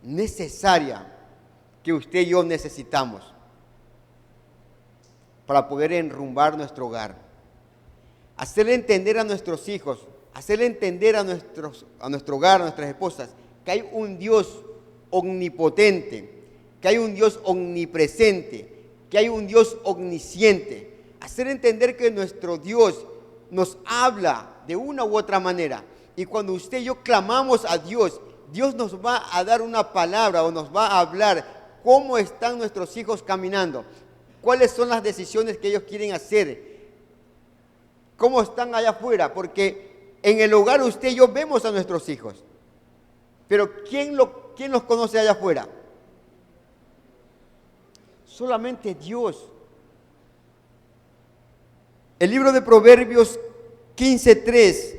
necesaria que usted y yo necesitamos para poder enrumbar nuestro hogar, hacerle entender a nuestros hijos, hacerle entender a nuestro hogar, a nuestras esposas, que hay un Dios omnipotente, que hay un Dios omnipresente, que hay un Dios omnisciente. Hacer entender que nuestro Dios nos habla de una u otra manera. Y cuando usted y yo clamamos a Dios, Dios nos va a dar una palabra o nos va a hablar cómo están nuestros hijos caminando, cuáles son las decisiones que ellos quieren hacer, cómo están allá afuera, porque en el hogar usted y yo vemos a nuestros hijos, pero ¿quién los conoce allá afuera? Solamente Dios. El libro de Proverbios 15:3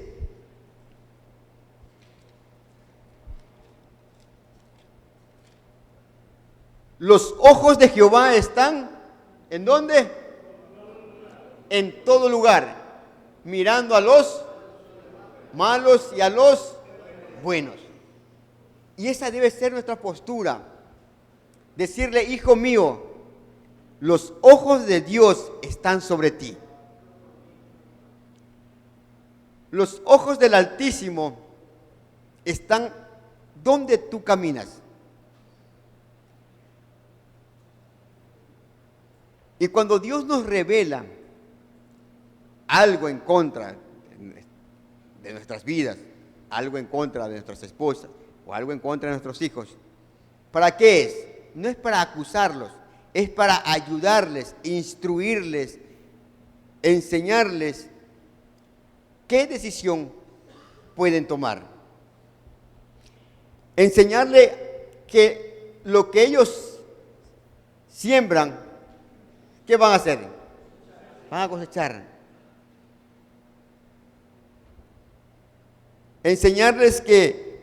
los ojos de Jehová están, ¿en dónde? En todo lugar, mirando a los malos y a los buenos. Y esa debe ser nuestra postura. Decirle, hijo mío, los ojos de Dios están sobre ti. Los ojos del Altísimo están donde tú caminas. Y cuando Dios nos revela algo en contra de nuestras vidas, algo en contra de nuestras esposas o algo en contra de nuestros hijos, ¿para qué es? No es para acusarlos, es para ayudarles, instruirles, enseñarles qué decisión pueden tomar. Enseñarle que lo que ellos siembran, ¿qué van a hacer? Van a cosechar. Enseñarles que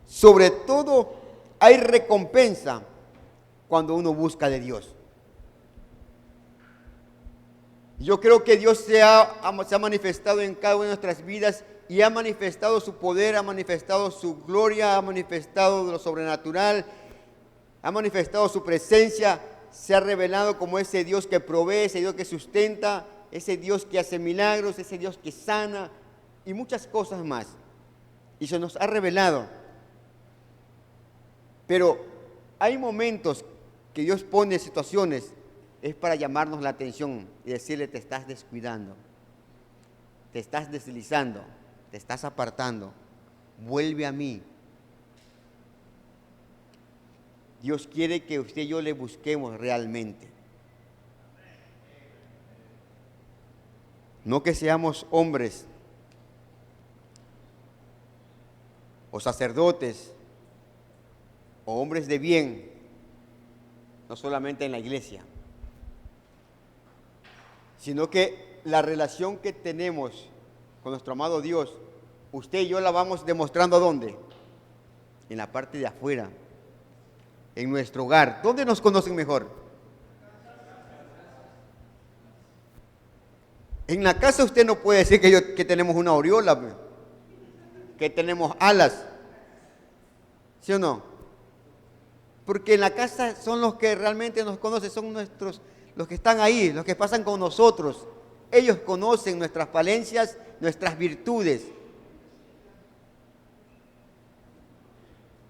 sobre todo hay recompensa cuando uno busca de Dios. Yo creo que Dios se ha manifestado en cada una de nuestras vidas y ha manifestado su poder, ha manifestado su gloria, ha manifestado lo sobrenatural, ha manifestado su presencia. Se ha revelado como ese Dios que provee, ese Dios que sustenta, ese Dios que hace milagros, ese Dios que sana y muchas cosas más. Y se nos ha revelado. Pero hay momentos que Dios pone situaciones, es para llamarnos la atención y decirle, te estás descuidando, te estás deslizando, te estás apartando, vuelve a mí. Dios quiere que usted y yo le busquemos realmente. No que seamos hombres o sacerdotes o hombres de bien, no solamente en la iglesia, sino que la relación que tenemos con nuestro amado Dios, usted y yo la vamos demostrando ¿dónde? En la parte de afuera, en nuestro hogar. ¿Dónde nos conocen mejor? En la casa usted no puede decir que tenemos una aureola, que tenemos alas, ¿sí o no? Porque en la casa son los que realmente nos conocen, son los que están ahí, los que pasan con nosotros. Ellos conocen nuestras falencias, nuestras virtudes.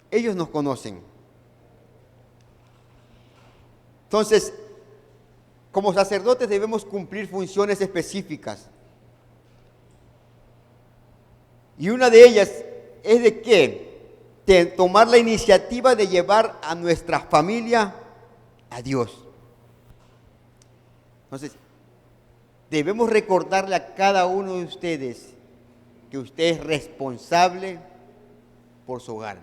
Ellos nos conocen. Entonces, como sacerdotes debemos cumplir funciones específicas. Y una de ellas es de qué? De tomar la iniciativa de llevar a nuestra familia a Dios. Entonces, debemos recordarle a cada uno de ustedes que usted es responsable por su hogar.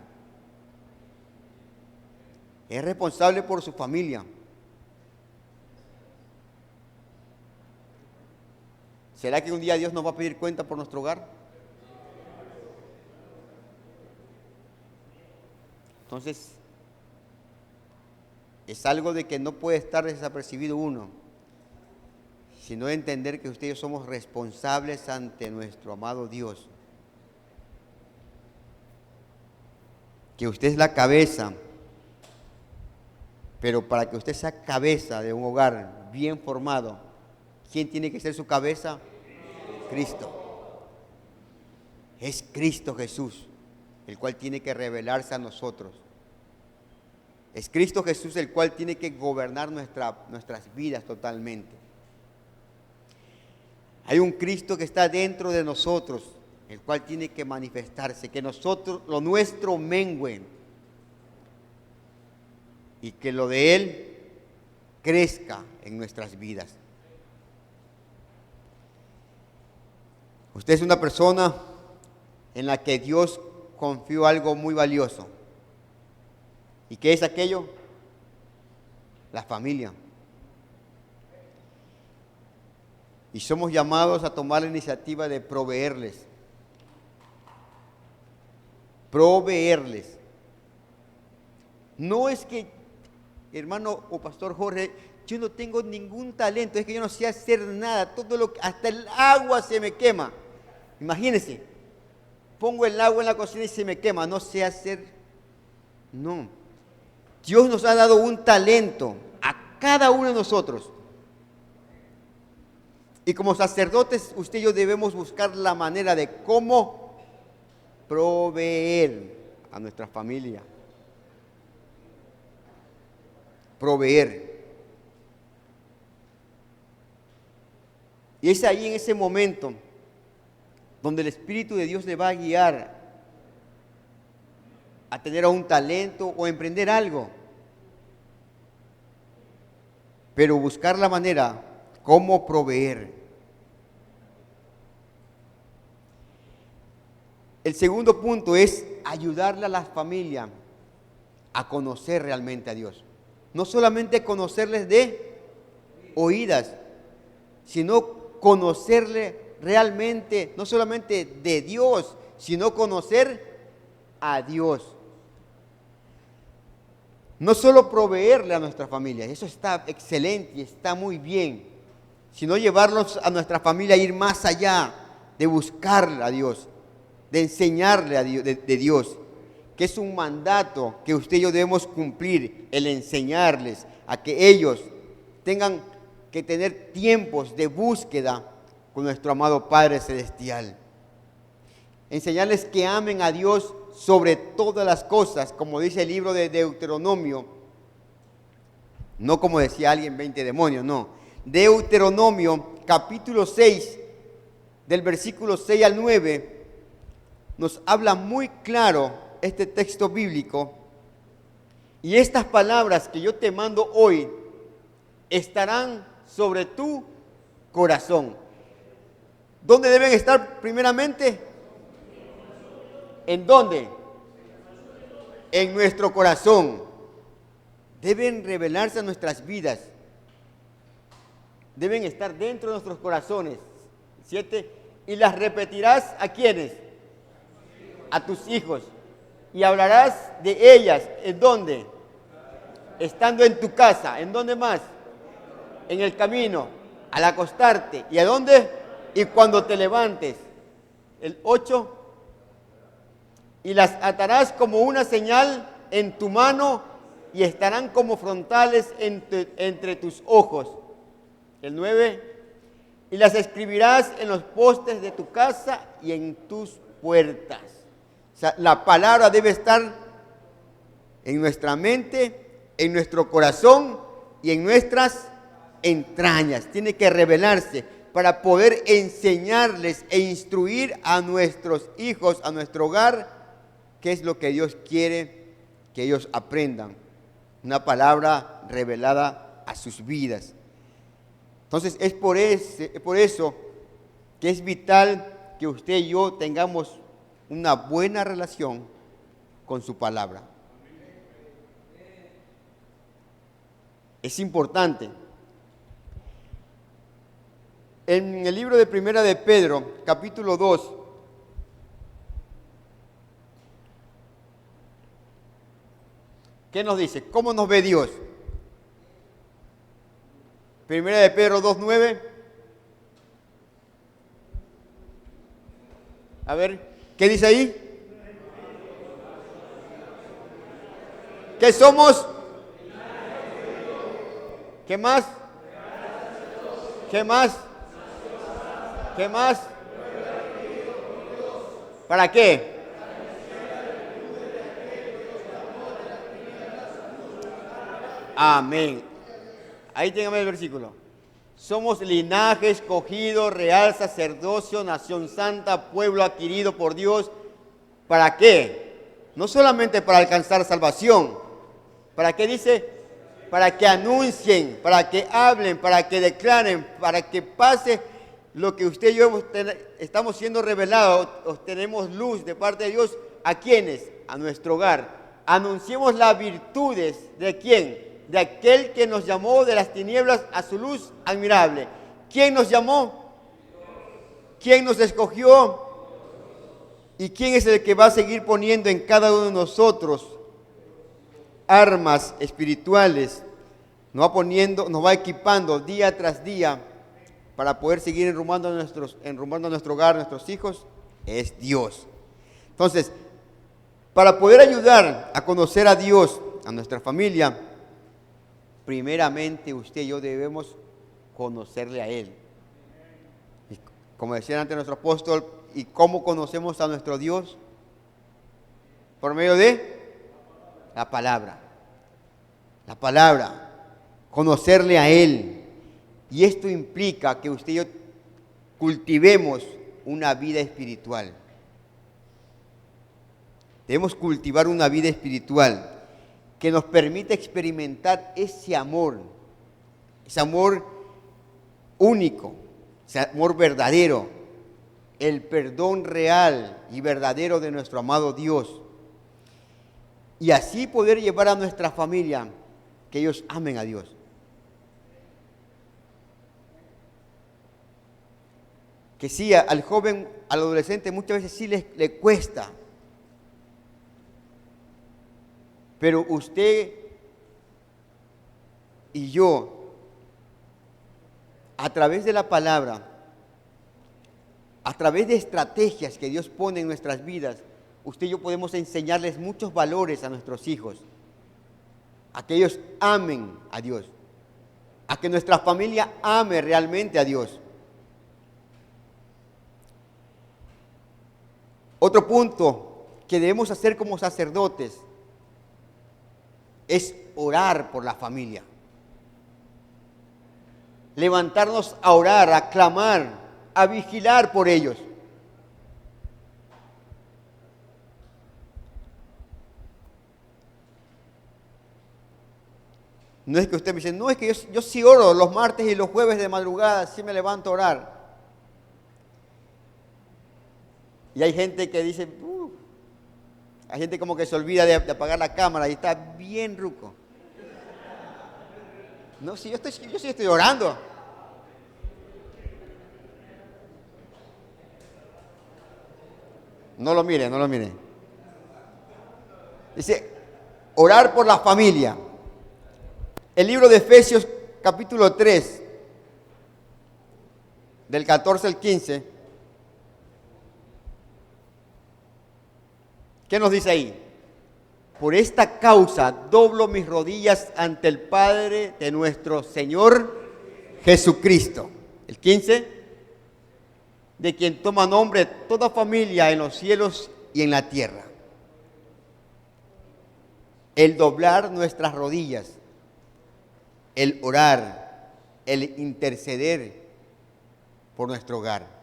Es responsable por su familia. ¿Será que un día Dios nos va a pedir cuenta por nuestro hogar? Entonces, es algo de que no puede estar desapercibido uno, sino entender que ustedes somos responsables ante nuestro amado Dios. Que usted es la cabeza, pero para que usted sea cabeza de un hogar bien formado, ¿quién tiene que ser su cabeza? Cristo. Es Cristo Jesús, el cual tiene que revelarse a nosotros. Es Cristo Jesús el cual tiene que gobernar nuestras vidas totalmente. Hay un Cristo que está dentro de nosotros, el cual tiene que manifestarse, que nosotros, lo nuestro mengüe y que lo de Él crezca en nuestras vidas. Usted es una persona en la que Dios confió algo muy valioso. ¿Y qué es aquello? La familia. Y somos llamados a tomar la iniciativa de proveerles. Proveerles. No es que, hermano o pastor Jorge, yo no tengo ningún talento, es que yo no sé hacer nada, hasta el agua se me quema. Imagínense, pongo el agua en la cocina y se me quema, no sé hacer. No. Dios nos ha dado un talento a cada uno de nosotros. Y como sacerdotes, usted y yo debemos buscar la manera de cómo proveer a nuestra familia. Proveer. Y es ahí en ese momento donde el Espíritu de Dios le va a guiar a tener un talento o emprender algo. Pero buscar la manera cómo proveer. El segundo punto es ayudarle a la familia a conocer realmente a Dios. No solamente conocerles de oídas, sino conocerle realmente, no solamente de Dios, sino conocer a Dios. No solo proveerle a nuestra familia, eso está excelente y está muy bien, sino llevarlos a nuestra familia a ir más allá, de buscarle a Dios, de enseñarle a Dios, de Dios, que es un mandato que usted y yo debemos cumplir, el enseñarles a que ellos tengan que tener tiempos de búsqueda con nuestro amado Padre Celestial. Enseñarles que amen a Dios sobre todas las cosas, como dice el libro de Deuteronomio, no como decía alguien 20 demonios, no. Deuteronomio capítulo 6, del versículo 6 al 9, nos habla muy claro este texto bíblico, y estas palabras que yo te mando hoy estarán sobre tu corazón. ¿Dónde deben estar primeramente? ¿En dónde? En nuestro corazón. Deben revelarse a nuestras vidas. Deben estar dentro de nuestros corazones. 7. Y las repetirás ¿a quiénes? A tus hijos. Y hablarás de ellas. ¿En dónde? Estando en tu casa. ¿En dónde más? En el camino. Al acostarte. ¿Y a dónde? Y cuando te levantes. El 8. Y las atarás como una señal en tu mano y estarán como frontales entre tus ojos. El 9. Y las escribirás en los postes de tu casa y en tus puertas. O sea, la palabra debe estar en nuestra mente, en nuestro corazón y en nuestras entrañas. Tiene que revelarse para poder enseñarles e instruir a nuestros hijos, a nuestro hogar, qué es lo que Dios quiere que ellos aprendan. Una palabra revelada a sus vidas. Entonces es por eso que es vital que usted y yo tengamos una buena relación con su palabra. Es importante. En el libro de Primera de Pedro, capítulo 2, ¿qué nos dice? ¿Cómo nos ve Dios? Primera de Pedro 2:9. A ver, ¿qué dice ahí? ¿Qué somos? ¿Qué más? ¿Qué más? ¿Qué más? ¿Para qué? Amén. Ahí téngame el versículo. Somos linaje escogido, real sacerdocio, nación santa, pueblo adquirido por Dios. ¿Para qué? No solamente para alcanzar salvación. ¿Para qué dice? Para que anuncien, para que hablen, para que declaren, para que pase lo que usted y yo estamos siendo revelados. Tenemos luz de parte de Dios. ¿A quiénes? A nuestro hogar. Anunciemos las virtudes de quién. De aquel que nos llamó de las tinieblas a su luz admirable. ¿Quién nos llamó? ¿Quién nos escogió? ¿Y quién es el que va a seguir poniendo en cada uno de nosotros armas espirituales? Nos va equipando día tras día para poder seguir enrumbando nuestro hogar, nuestros hijos. Es Dios. Entonces, para poder ayudar a conocer a Dios, a nuestra familia, primeramente usted y yo debemos conocerle a Él. Y como decía antes nuestro apóstol, ¿y cómo conocemos a nuestro Dios? Por medio de la palabra. La palabra. Conocerle a Él. Y esto implica que usted y yo cultivemos una vida espiritual. Debemos cultivar una vida espiritual que nos permita experimentar ese amor único, ese amor verdadero, el perdón real y verdadero de nuestro amado Dios. Y así poder llevar a nuestra familia que ellos amen a Dios. Que sí, al joven, al adolescente muchas veces sí le cuesta. Pero usted y yo, a través de la palabra, a través de estrategias que Dios pone en nuestras vidas, usted y yo podemos enseñarles muchos valores a nuestros hijos, a que ellos amen a Dios, a que nuestra familia ame realmente a Dios. Otro punto que debemos hacer como sacerdotes es orar por la familia. Levantarnos a orar, a clamar, a vigilar por ellos. No es que usted me dice, no, es que yo sí oro los martes y los jueves de madrugada, sí me levanto a orar. Y hay gente que dice, hay gente como que se olvida de apagar la cámara y está bien ruco. No, si yo sí estoy orando. No lo mire, no lo mire. Dice, orar por la familia. El libro de Efesios capítulo 3, del 14 al 15. ¿Qué nos dice ahí? Por esta causa doblo mis rodillas ante el Padre de nuestro Señor Jesucristo. El 15, de quien toma nombre toda familia en los cielos y en la tierra. El doblar nuestras rodillas, el orar, el interceder por nuestro hogar.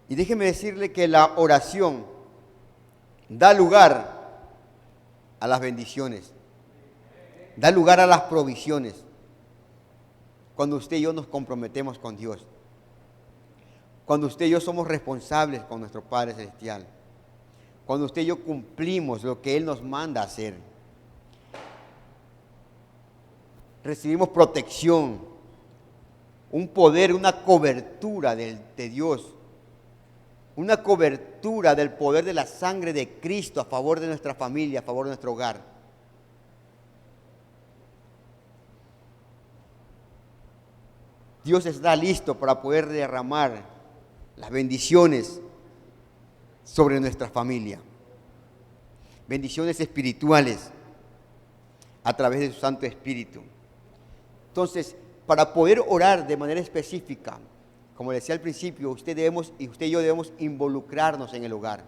Y déjeme decirle que la oración da lugar a las bendiciones, da lugar a las provisiones, cuando usted y yo nos comprometemos con Dios. Cuando usted y yo somos responsables con nuestro Padre Celestial. Cuando usted y yo cumplimos lo que Él nos manda a hacer. Recibimos protección, un poder, una cobertura de Dios. Una cobertura del poder de la sangre de Cristo a favor de nuestra familia, a favor de nuestro hogar. Dios está listo para poder derramar las bendiciones sobre nuestra familia. Bendiciones espirituales a través de su Santo Espíritu. Entonces, para poder orar de manera específica, como decía al principio, usted y yo debemos involucrarnos en el hogar.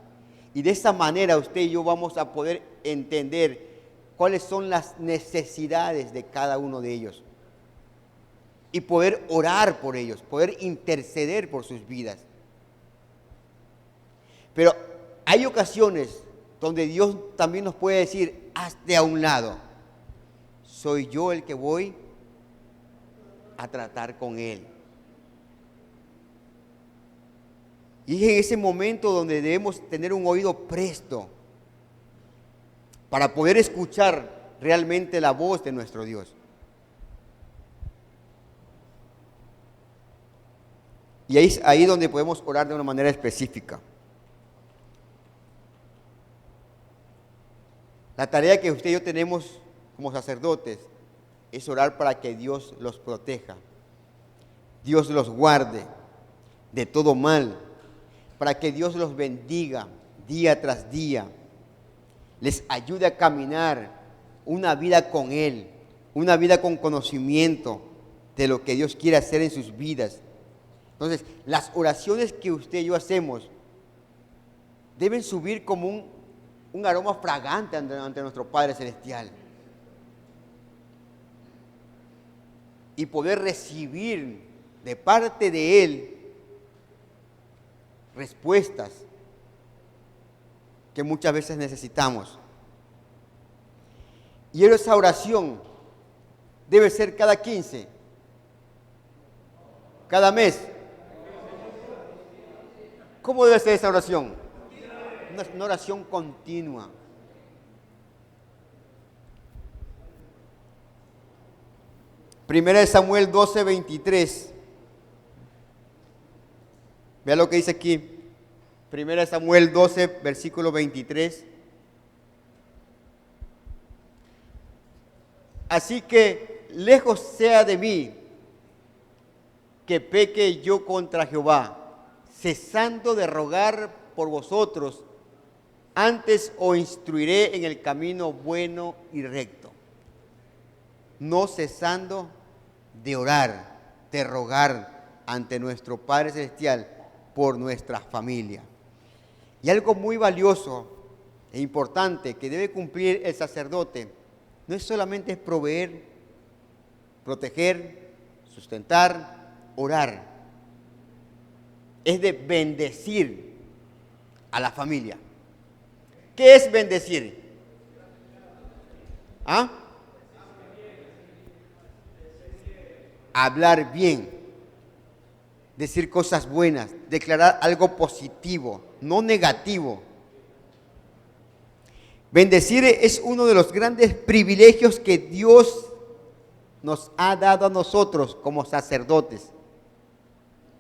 Y de esa manera usted y yo vamos a poder entender cuáles son las necesidades de cada uno de ellos. Y poder orar por ellos, poder interceder por sus vidas. Pero hay ocasiones donde Dios también nos puede decir, hazte a un lado. Soy yo el que voy a tratar con él. Y es en ese momento donde debemos tener un oído presto para poder escuchar realmente la voz de nuestro Dios. Y ahí es donde podemos orar de una manera específica. La tarea que usted y yo tenemos como sacerdotes es orar para que Dios los proteja, Dios los guarde de todo mal, para que Dios los bendiga día tras día, les ayude a caminar una vida con Él, una vida con conocimiento de lo que Dios quiere hacer en sus vidas. Entonces, las oraciones que usted y yo hacemos deben subir como un aroma fragante ante nuestro Padre Celestial. Y poder recibir de parte de Él respuestas que muchas veces necesitamos. Y esa oración debe ser cada 15, cada mes. ¿Cómo debe ser esa oración? Una oración continua. Primera de Samuel 12:23. Vea lo que dice aquí. Primera de Samuel 12, versículo 23. Así que lejos sea de mí que peque yo contra Jehová, cesando de rogar por vosotros, antes os instruiré en el camino bueno y recto. No cesando de orar, de rogar ante nuestro Padre Celestial por nuestra familia. Y algo muy valioso e importante que debe cumplir el sacerdote, no es solamente proveer, proteger, sustentar, orar. Es de bendecir a la familia. ¿Qué es bendecir? ¿Ah? Hablar bien, decir cosas buenas, declarar algo positivo, no negativo. Bendecir es uno de los grandes privilegios que Dios nos ha dado a nosotros como sacerdotes,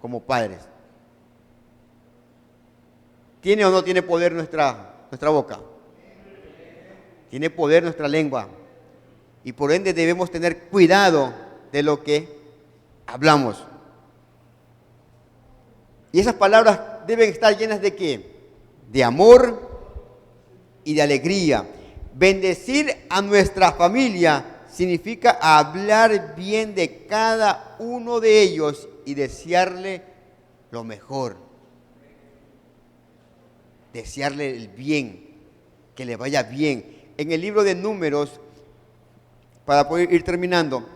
como padres. ¿Tiene o no tiene poder nuestra boca? Tiene poder nuestra lengua. Y por ende debemos tener cuidado de lo que hablamos. Y esas palabras deben estar llenas ¿de qué? De amor y de alegría. Bendecir a nuestra familia significa hablar bien de cada uno de ellos y desearle lo mejor. Desearle el bien, que le vaya bien. En el libro de Números, para poder ir terminando,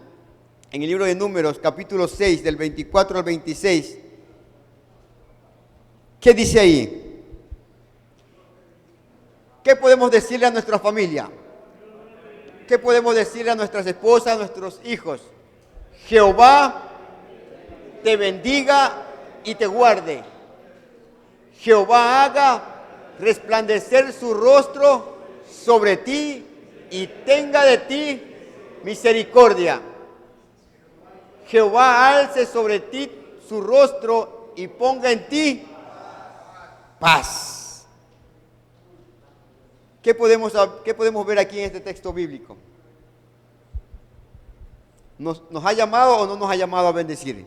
en el libro de Números, capítulo 6, del 24 al 26, ¿qué dice ahí? ¿Qué podemos decirle a nuestra familia? ¿Qué podemos decirle a nuestras esposas, a nuestros hijos? Jehová te bendiga y te guarde. Jehová haga resplandecer su rostro sobre ti y tenga de ti misericordia. Jehová alce sobre ti su rostro y ponga en ti paz. ¿Qué podemos ver aquí en este texto bíblico? ¿Nos ha llamado o no nos ha llamado a bendecir?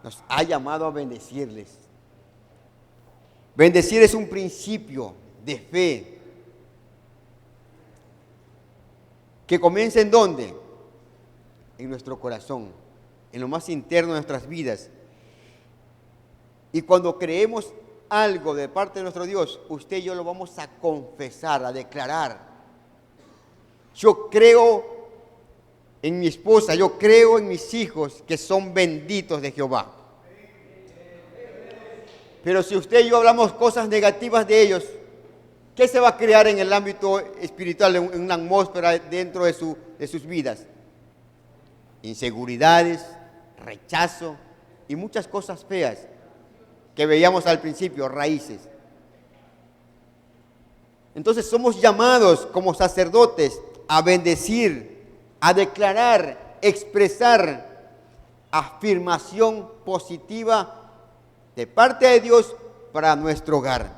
Nos ha llamado a bendecirles. Bendecir es un principio de fe que comienza ¿en dónde? En nuestro corazón, en lo más interno de nuestras vidas. Y cuando creemos algo de parte de nuestro Dios, usted y yo lo vamos a confesar, a declarar. Yo creo en mi esposa, yo creo en mis hijos que son benditos de Jehová. Pero si usted y yo hablamos cosas negativas de ellos, ¿qué se va a crear en el ámbito espiritual, en una atmósfera dentro de sus vidas? Inseguridades, rechazo y muchas cosas feas que veíamos al principio, raíces. Entonces somos llamados como sacerdotes a bendecir, a declarar, expresar afirmación positiva de parte de Dios para nuestro hogar.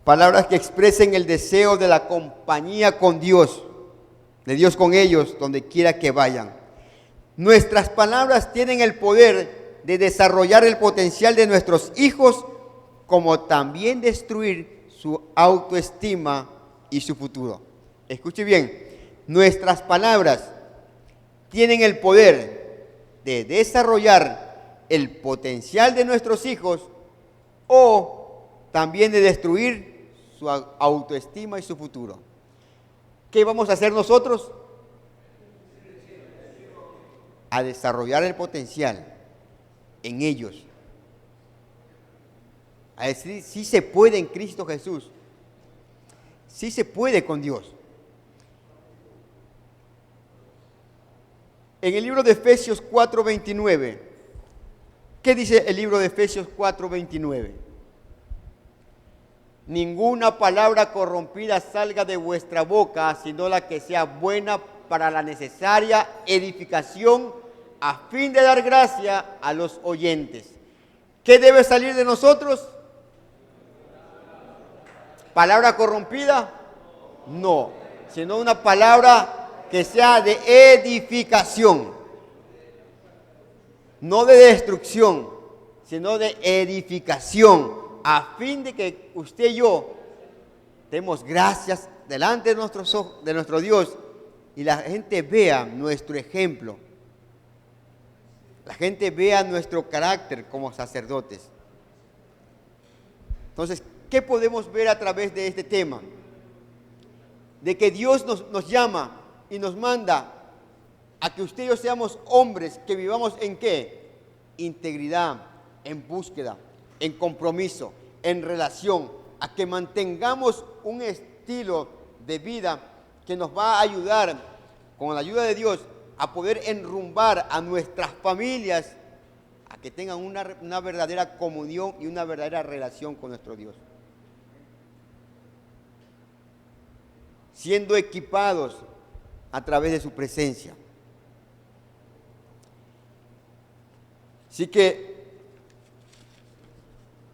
Palabras que expresen el deseo de la compañía con Dios, de Dios con ellos, donde quiera que vayan. Nuestras palabras tienen el poder de desarrollar el potencial de nuestros hijos, como también destruir su autoestima y su futuro. Escuche bien, nuestras palabras tienen el poder de desarrollar el potencial de nuestros hijos o también de destruir su autoestima y su futuro. ¿Qué vamos a hacer nosotros? A desarrollar el potencial en ellos. A decir, sí se puede en Cristo Jesús. Sí se puede con Dios. En el libro de Efesios 4:29, ¿qué dice el libro de Efesios 4:29? Ninguna palabra corrompida salga de vuestra boca, sino la que sea buena para la necesaria edificación, a fin de dar gracia a los oyentes. ¿Qué debe salir de nosotros? ¿Palabra corrompida? No, sino una palabra que sea de edificación, no de destrucción, sino de edificación, a fin de que usted y yo demos gracias delante de nuestro Dios y la gente vea nuestro ejemplo, la gente vea nuestro carácter como sacerdotes. Entonces, ¿qué podemos ver a través de este tema? De que Dios nos llama y nos manda a que usted y yo seamos hombres que vivamos ¿en qué? Integridad, en búsqueda, en compromiso, en relación, a que mantengamos un estilo de vida que nos va a ayudar, con la ayuda de Dios, a poder enrumbar a nuestras familias, a que tengan una verdadera comunión y una verdadera relación con nuestro Dios. Siendo equipados a través de su presencia. Así que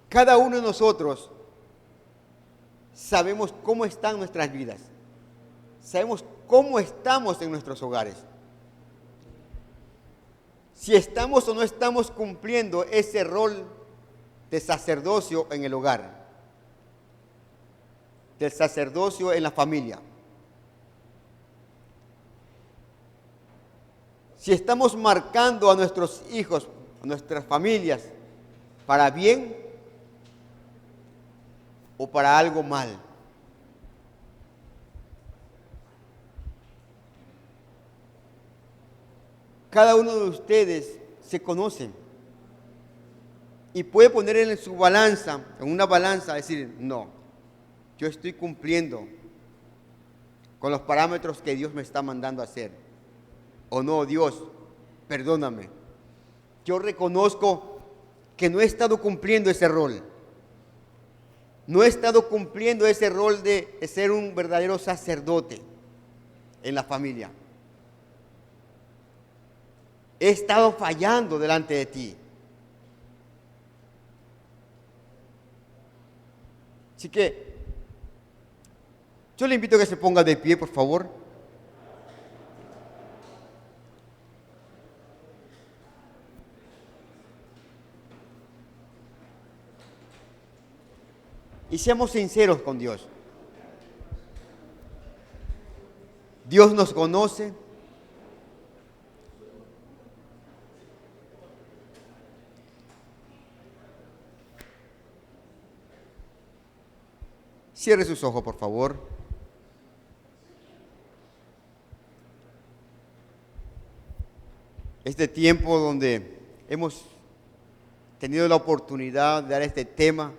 cada uno de nosotros sabemos cómo están nuestras vidas, sabemos cómo estamos en nuestros hogares, si estamos o no estamos cumpliendo ese rol de sacerdocio en el hogar, del sacerdocio en la familia. Si estamos marcando a nuestros hijos, a nuestras familias, para bien o para algo mal. Cada uno de ustedes se conocen y puede poner en su balanza, en una balanza, decir, no, yo estoy cumpliendo con los parámetros que Dios me está mandando a hacer. O no, Dios, perdóname, yo reconozco que no he estado cumpliendo ese rol. No he estado cumpliendo ese rol de ser un verdadero sacerdote en la familia. He estado fallando delante de ti. Así que yo le invito a que se ponga de pie, por favor. Y seamos sinceros con Dios. Dios nos conoce. Cierre sus ojos, por favor. Este tiempo donde hemos tenido la oportunidad de dar este tema